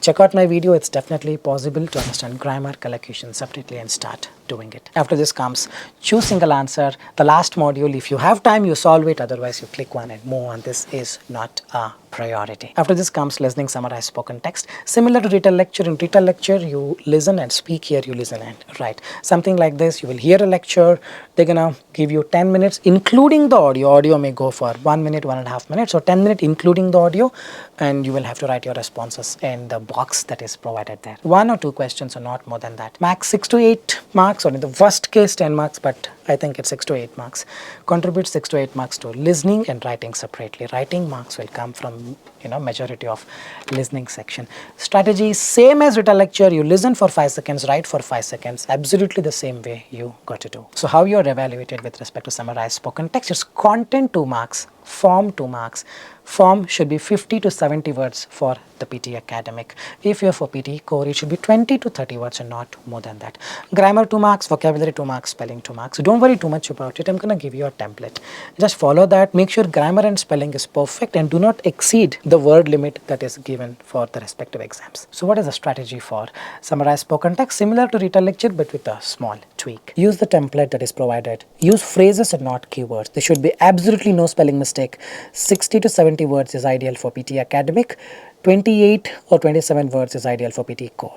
check out my video. It's definitely possible to understand grammar, collocation separately and start doing it. After this comes choose single answer. The last module, if you have time, you solve it. Otherwise, you click one and move on. This is not a priority. After this comes listening, summarize spoken text. Similar to Retell lecture. In Retell lecture, you listen and speak. Here, you listen and write. Something like this. You will hear a lecture. They're gonna give you 10 minutes, including the audio. Audio may go for 1 minute, 1.5 minutes, so 10 minutes including the audio, and you will have to write your responses in the box that is provided there. 1 or 2 questions or not more than that. Max 6 to 8 marks, or in the worst case 10 marks, but I think it's 6 to 8 marks. Contribute 6 to 8 marks to listening and writing separately. Writing marks will come from majority of listening section. Strategy same as Retell lecture. You listen for 5 seconds, write for 5 seconds. Absolutely the same way you got to do. So how you are evaluated with respect to summarize spoken text? It's content 2 marks, form 2 marks. Form should be 50 to 70 words for the PT academic. If you're for PT core, it should be 20 to 30 words and not more than that. Grammar 2 marks, vocabulary 2 marks, spelling 2 marks. Don't worry too much about it. I'm going to give you a template. Just follow that. Make sure grammar and spelling is perfect and do not exceed the word limit that is given for the respective exams. So what is the strategy for summarize spoken text? Similar to Retell lecture, but with a small tweak. Use the template that is provided. Use phrases and not keywords. There should be absolutely no spelling mistake. 60 to 70 words is ideal for PT academic. 28 or 27 words is ideal for PT core.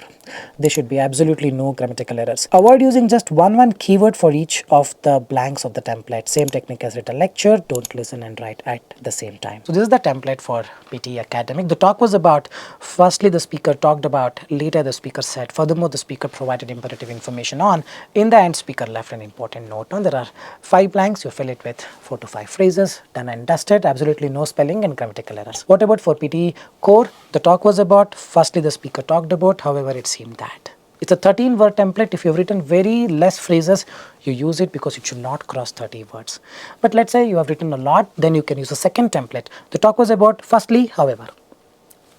There should be absolutely no grammatical errors. Avoid using just one keyword for each of the blanks of the template. Same technique as Retell lecture. Don't listen and write at the same time. So this is the template for PT Academic. The talk was about, firstly the speaker talked about, later the speaker said, furthermore the speaker provided imperative information on, in the end speaker left an important note on. There are 5 blanks, you fill it with 4 to 5 phrases, done and dusted, absolutely no spelling and grammatical errors. What about for PT core? The talk was about, firstly the speaker talked about, however it seemed that it's a 13-word template. If you've written very less phrases, you use it because it should not cross 30 words. But let's say you have written a lot, then you can use a second template. The talk was about, firstly, however.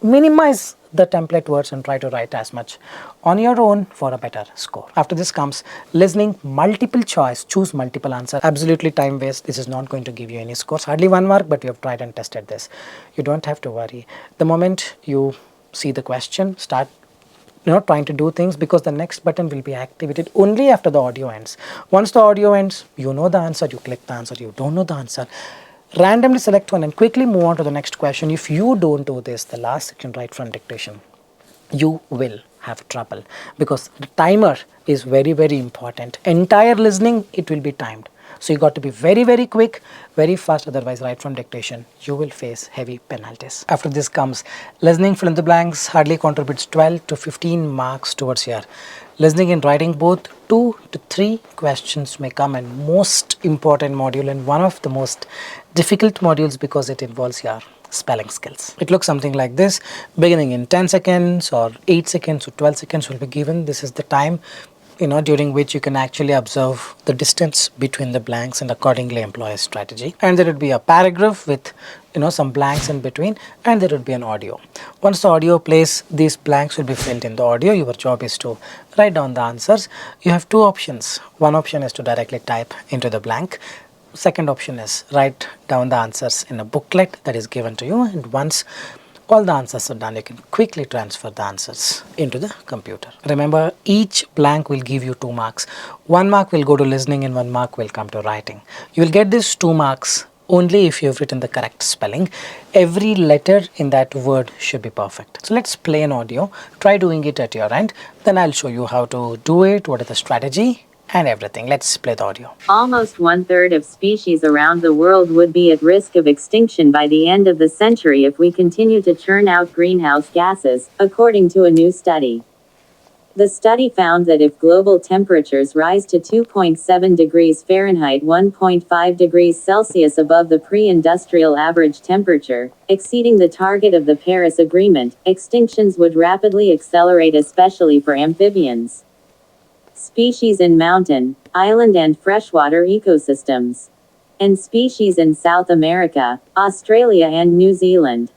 Minimize the template words and try to write as much on your own for a better score. After this comes listening, multiple choice, choose multiple answers. Absolutely time waste. This is not going to give you any scores. Hardly 1 mark, but you have tried and tested this. You don't have to worry. The moment you see the question, start trying to do things, because the next button will be activated only after the audio ends. Once the audio ends, you know the answer, you click the answer. You don't know the answer, randomly select one and quickly move on to the next question. If you don't do this, the last section right from dictation, you will have trouble, because the timer is very, very important. Entire listening, it will be timed. So you got to be very, very quick, very fast, otherwise right from dictation, you will face heavy penalties. After this comes listening, fill in the blanks, hardly contributes 12 to 15 marks towards your listening and writing. Both 2 to 3 questions may come, and most important module and one of the most difficult modules because it involves your spelling skills. It looks something like this, beginning in 10 seconds or 8 seconds or 12 seconds will be given. This is the time during which you can actually observe the distance between the blanks and accordingly employ a strategy. And there would be a paragraph with some blanks in between, and there would be an audio. Once the audio plays, these blanks will be filled in the audio. Your job is to write down the answers. You have 2 options. One option is to directly type into the blank. Second option is write down the answers in a booklet that is given to you, and once all the answers are done, you can quickly transfer the answers into the computer. Remember, each blank will give you 2 marks. 1 mark will go to listening and 1 mark will come to writing. You will get these 2 marks only if you have written the correct spelling. Every letter in that word should be perfect. So let's play an audio. Try doing it at your end. Then I'll show you how to do it, what is the strategy and everything. Let's play the audio. Almost 1/3 of species around the world would be at risk of extinction by the end of the century if we continue to churn out greenhouse gases, according to a new study. The study found that if global temperatures rise to 2.7 degrees Fahrenheit, 1.5 degrees Celsius above the pre-industrial average temperature, exceeding the target of the Paris Agreement, extinctions would rapidly accelerate, especially for amphibians. Species in mountain, island and freshwater ecosystems. And species in South America, Australia and New Zealand.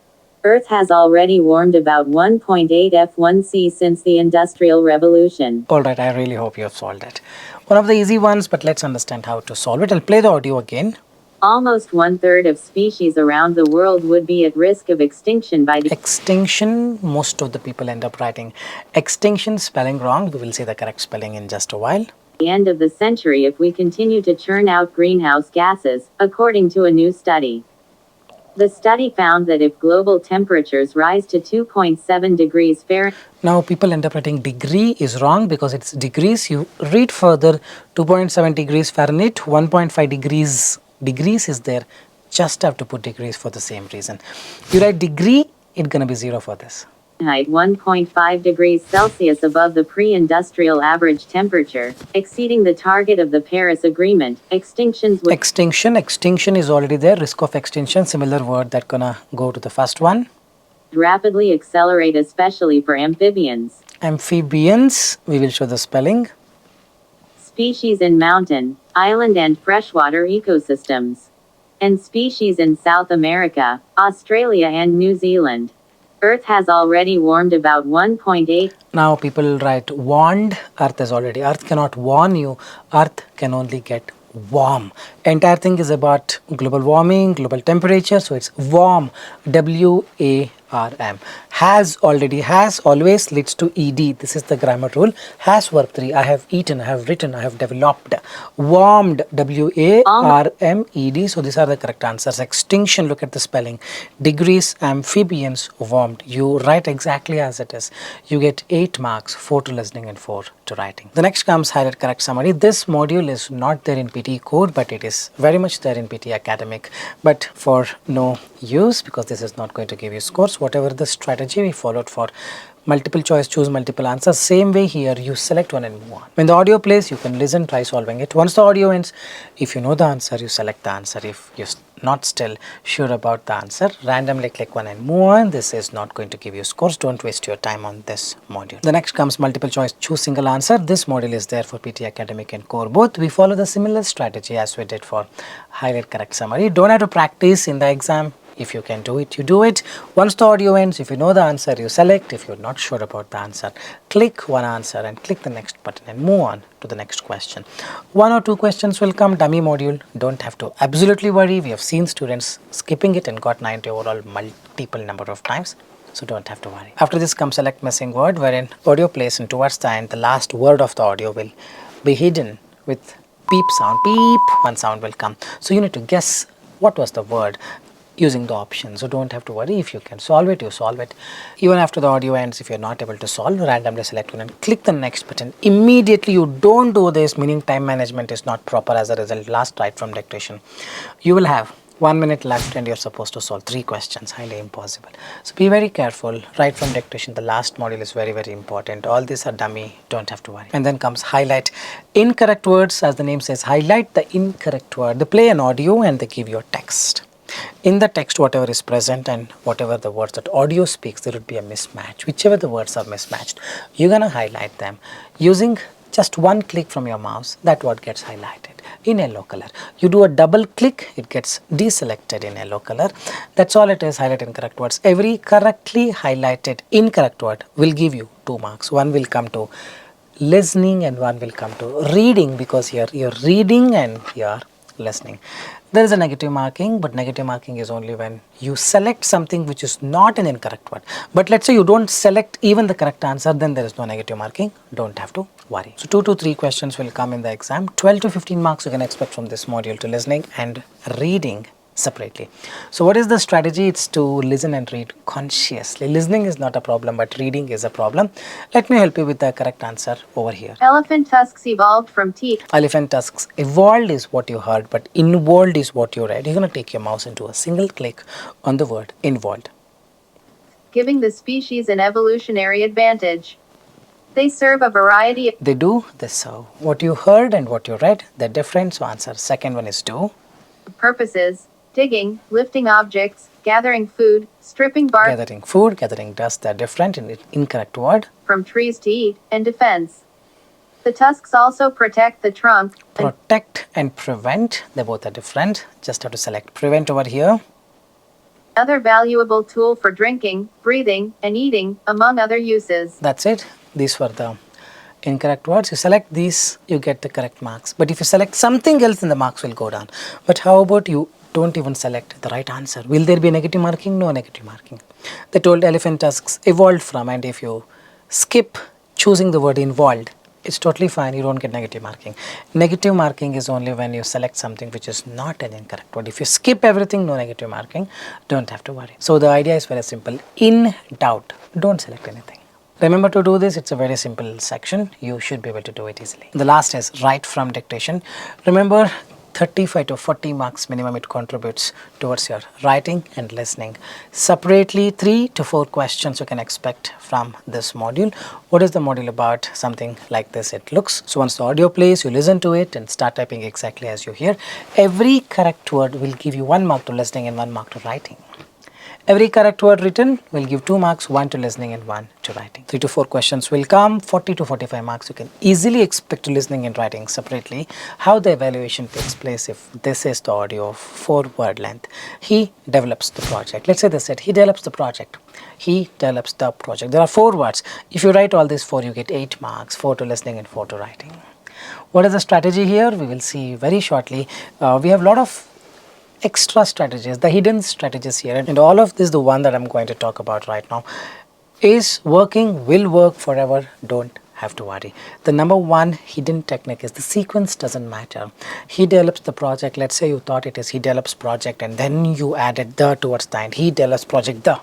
Earth has already warmed about 1.8 F1C since the Industrial Revolution. Alright, I really hope you have solved it. One of the easy ones, but let's understand how to solve it. I'll play the audio again. Almost 1/3 of species around the world would be at risk of extinction by the extinction. Most of the people end up writing extinction, spelling wrong. We will see the correct spelling in just a while. End of the century if we continue to churn out greenhouse gases, according to a new study. The study found that if global temperatures rise to 2.7 degrees Fahrenheit. Now people end up writing degree is wrong because it's degrees. You read further, 2.7 degrees Fahrenheit, 1.5 degrees is there. Just have to put degrees for the same reason. You write degree, it's gonna be 0 for this. 1.5 degrees Celsius above the pre-industrial average temperature, exceeding the target of the Paris Agreement. Extinctions would extinction is already there. Risk of extinction, similar word that gonna go to the first one. Rapidly accelerate, especially for amphibians. Amphibians, we will show the spelling. Species in mountain, island and freshwater ecosystems. And species in South America, Australia and New Zealand. Earth has already warmed about 1.8. Now people write warned. Earth is already. Earth cannot warn you. Earth can only get warm. Entire thing is about global warming, global temperature. So it's warm. WARM. RM. Has always leads to ED. This is the grammar rule. Has verb 3. I have eaten, I have written, I have developed. Warmed, WARMED. So these are the correct answers. Extinction, look at the spelling. Degrees, amphibians, warmed. You write exactly as it is. You get 8 marks, 4 to listening and 4 to writing. The next comes highlight correct summary. This module is not there in PTE code, but it is very much there in PTE academic, but for no use because this is not going to give you scores. Whatever the strategy we followed for multiple choice, choose multiple answers, same way here you select one and move on. When the audio plays, you can listen, try solving it. Once the audio ends, if you know the answer, you select the answer. If you're not still sure about the answer, randomly click one and move on. This is not going to give you scores. Don't waste your time on this module. The next comes multiple choice, choose single answer. This module is there for PTE academic and core both. We follow the similar strategy as we did for highlight correct summary. Don't have to practice in the exam. If you can do it, you do it. Once the audio ends, if you know the answer, you select. If you're not sure about the answer, click one answer and click the next button and move on to the next question. 1 or 2 questions will come, dummy module. Don't have to absolutely worry. We have seen students skipping it and got 90 overall multiple number of times. So don't have to worry. After this comes select missing word, wherein audio plays and towards the end, the last word of the audio will be hidden with beep sound. Beep, one sound will come. So you need to guess what was the word using the option. So don't have to worry. If you can solve it, you solve it. Even after the audio ends, if you're not able to solve, randomly select one and click the next button. Immediately you don't do this, meaning time management is not proper as a result. Last write from dictation. You will have 1 minute left and you're supposed to solve 3 questions. Highly impossible. So be very careful. Write from dictation. The last module is very, very important. All these are dummy. Don't have to worry. And then comes highlight incorrect words. As the name says, highlight the incorrect word. They play an audio and they give you a text. In the text, whatever is present and whatever the words that audio speaks, there would be a mismatch. Whichever the words are mismatched, you're going to highlight them using just one click from your mouse. That word gets highlighted in yellow color. You do a double click, it gets deselected in yellow color. That's all it is. Highlight incorrect words. Every correctly highlighted incorrect word will give you 2 marks. One will come to listening and one will come to reading, because here you're reading and you're listening. There is a negative marking, but negative marking is only when you select something which is not an incorrect word. But let's say you don't select even the correct answer, then there is no negative marking. Don't have to worry. So 2 to 3 questions will come in the exam. 12 to 15 marks you can expect from this module to listening and reading separately. So what is the strategy? It's to listen and read consciously. Listening is not a problem, but reading is a problem. Let me help you with the correct answer over here. Elephant tusks evolved from teeth. Elephant tusks. Evolved is what you heard, but involved is what you read. You're going to take your mouse into a single click on the word involved. Giving the species an evolutionary advantage. They serve a variety of... They do, they serve. What you heard and what you read, they're different, so answer second one is do. Purposes. Digging, lifting objects, gathering food, stripping bark. Gathering food, gathering dust, they're different in incorrect word. From trees to eat, and defense. The tusks also protect the trunk. Protect and prevent, they both are different. Just have to select prevent over here. Other valuable tool for drinking, breathing, and eating, among other uses. That's it. These were the incorrect words. You select these, you get the correct marks. But if you select something else, then the marks will go down. But how about you don't even select the right answer? Will there be a negative marking? No negative marking. They told elephant tusks evolved from, and if you skip choosing the word involved, it's totally fine. You don't get negative marking. Negative marking is only when you select something which is not an incorrect word. If you skip everything, no negative marking. Don't have to worry. So the idea is very simple. In doubt, don't select anything. Remember to do this. It's a very simple section. You should be able to do it easily. The last is write from dictation. Remember, 35 to 40 marks minimum it contributes towards your writing and listening. Separately, 3 to 4 questions you can expect from this module. What is the module about? Something like this it looks. So once the audio plays, you listen to it and start typing exactly as you hear. Every correct word will give you 1 mark to listening and 1 mark to writing. Every correct word written will give 2 marks, 1 to listening and 1 to writing. 3 to 4 questions will come, 40 to 45 marks you can easily expect to listening and writing separately. How the evaluation takes place if this is the audio of 4 word length. He develops the project. Let's say they said he develops the project. He develops the project. There are 4 words. If you write all these 4, you get 8 marks, 4 to listening and 4 to writing. What is the strategy here? We will see very shortly. We have a lot of extra strategies, the hidden strategies here, and all of this, the one that I'm going to talk about right now, is working, will work forever, don't have to worry. The number one hidden technique is the sequence doesn't matter. He develops the project, let's say you thought it is he develops project and then you added the towards the end, he develops project the.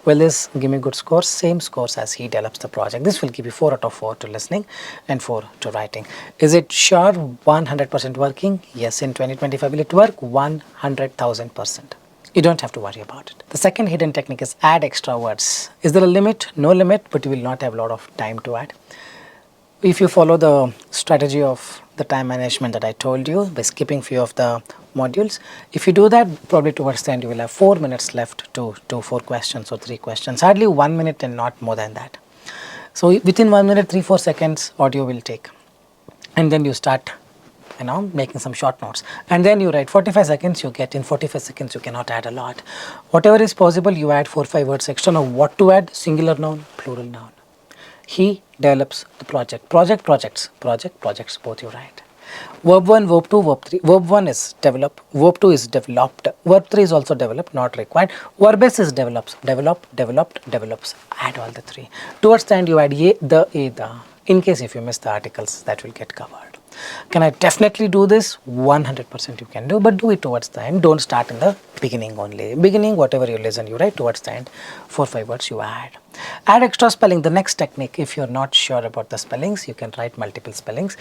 Will this give me good scores? Same scores as he develops the project. This will give you 4 out of 4 to listening and 4 to writing. Is it sure 100% working? Yes, in 2025 will it work? 100,000%. You don't have to worry about it. The second hidden technique is add extra words. Is there a limit? No limit, but you will not have a lot of time to add. If you follow the strategy of the time management that I told you by skipping few of the modules, if you do that, probably towards the end you will have 4 minutes left to do 4 questions or 3 questions, hardly 1 minute and not more than that. So within 1 minute 3-4 seconds audio will take, and then you start making some short notes, and then you write 45 seconds. You get in 45 seconds you cannot add a lot. Whatever is possible you add 4-5 words extra. Now what to add? Singular noun, plural noun. He develops the project. Projects, both you write. Verb 1, verb 2, verb 3. Verb 1 is develop, verb 2 is developed, verb 3 is also developed, not required. Verb S is develops, develops. Add all the 3. Towards the end you add ye, the, a, the. In case if you miss the articles, that will get covered. Can I definitely do this? 100% you can do, but do it towards the end. Don't start in the beginning only. Beginning, whatever you listen, you write. Towards the end, 4-5 words you add. Add extra spelling. The next technique, if you're not sure about the spellings, you can write multiple spellings.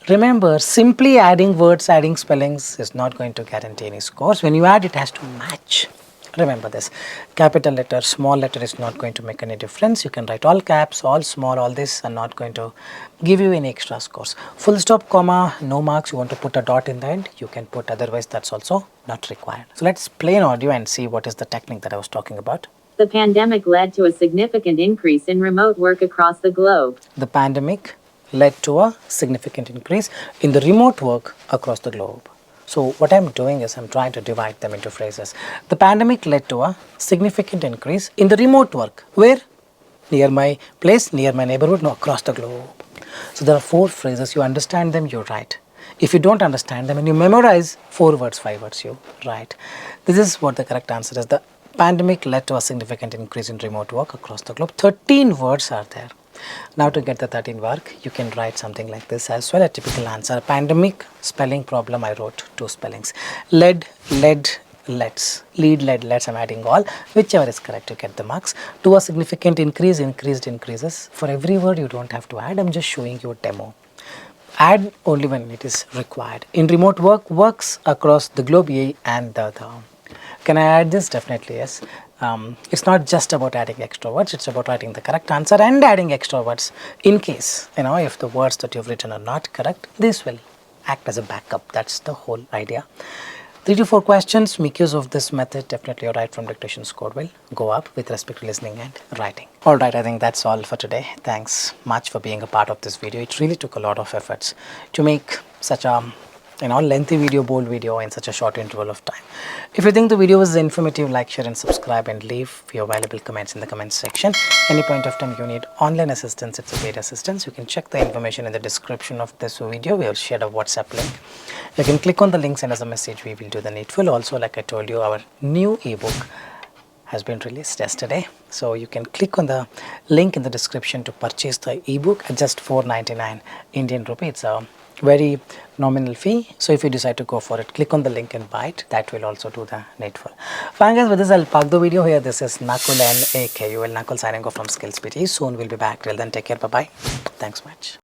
Remember, simply adding words, adding spellings is not going to guarantee any scores. When you add, it has to match. Remember this. Capital letter, small letter is not going to make any difference. You can write all caps, all small, all this are not going to give you any extra scores. Full stop, comma, no marks. You want to put a dot in the end, you can put, otherwise that's also not required. So let's play an audio and see what is the technique that I was talking about. The pandemic led to a significant increase in remote work across the globe. The pandemic led to a significant increase in the remote work across the globe. So what I'm doing is I'm trying to divide them into phrases. The pandemic led to a significant increase in the remote work. Where? Near my place, near my neighborhood, no, across the globe. So there are 4 phrases. You understand them, you write. If you don't understand them and you memorize 4 words, 5 words, you write. This is what the correct answer is. The pandemic led to a significant increase in remote work across the globe. 13 words are there. Now to get the 13 work, you can write something like this as well. A typical answer. Pandemic, spelling problem, I wrote 2 spellings. Led, let's. Lead, led, let's. I'm adding all. Whichever is correct, you get the marks. To a significant increase, increased, increases. For every word you don't have to add. I'm just showing you a demo. Add only when it is required. In remote work, works across the globe, ye and the. Can I add this? Definitely yes. It's not just about adding extra words, it's about writing the correct answer and adding extra words. In case, if the words that you've written are not correct, this will act as a backup. That's the whole idea. 3 to 4 questions, make use of this method. Definitely your write from dictation score will go up with respect to listening and writing. Alright, I think that's all for today. Thanks much for being a part of this video. It really took a lot of efforts to make such a lengthy video, bold video in such a short interval of time. If you think the video was informative, like, share and subscribe and leave your valuable comments in the comments section. Any point of time you need online assistance, it's a paid assistance. You can check the information in the description of this video. We will share a WhatsApp link. You can click on the link, send us a message, we will do the needful. Also, like I told you, our new ebook has been released yesterday. So you can click on the link in the description to purchase the ebook at just 499 Indian rupee. It's a very nominal fee. So if you decide to go for it, click on the link and buy it. That will also do the needful. Fine guys, with this I'll park the video here. This is Nakul and AKUL. Nakul signing off from SKILLS PTE. Soon we'll be back. Till then, take care. Bye-bye. Thanks much.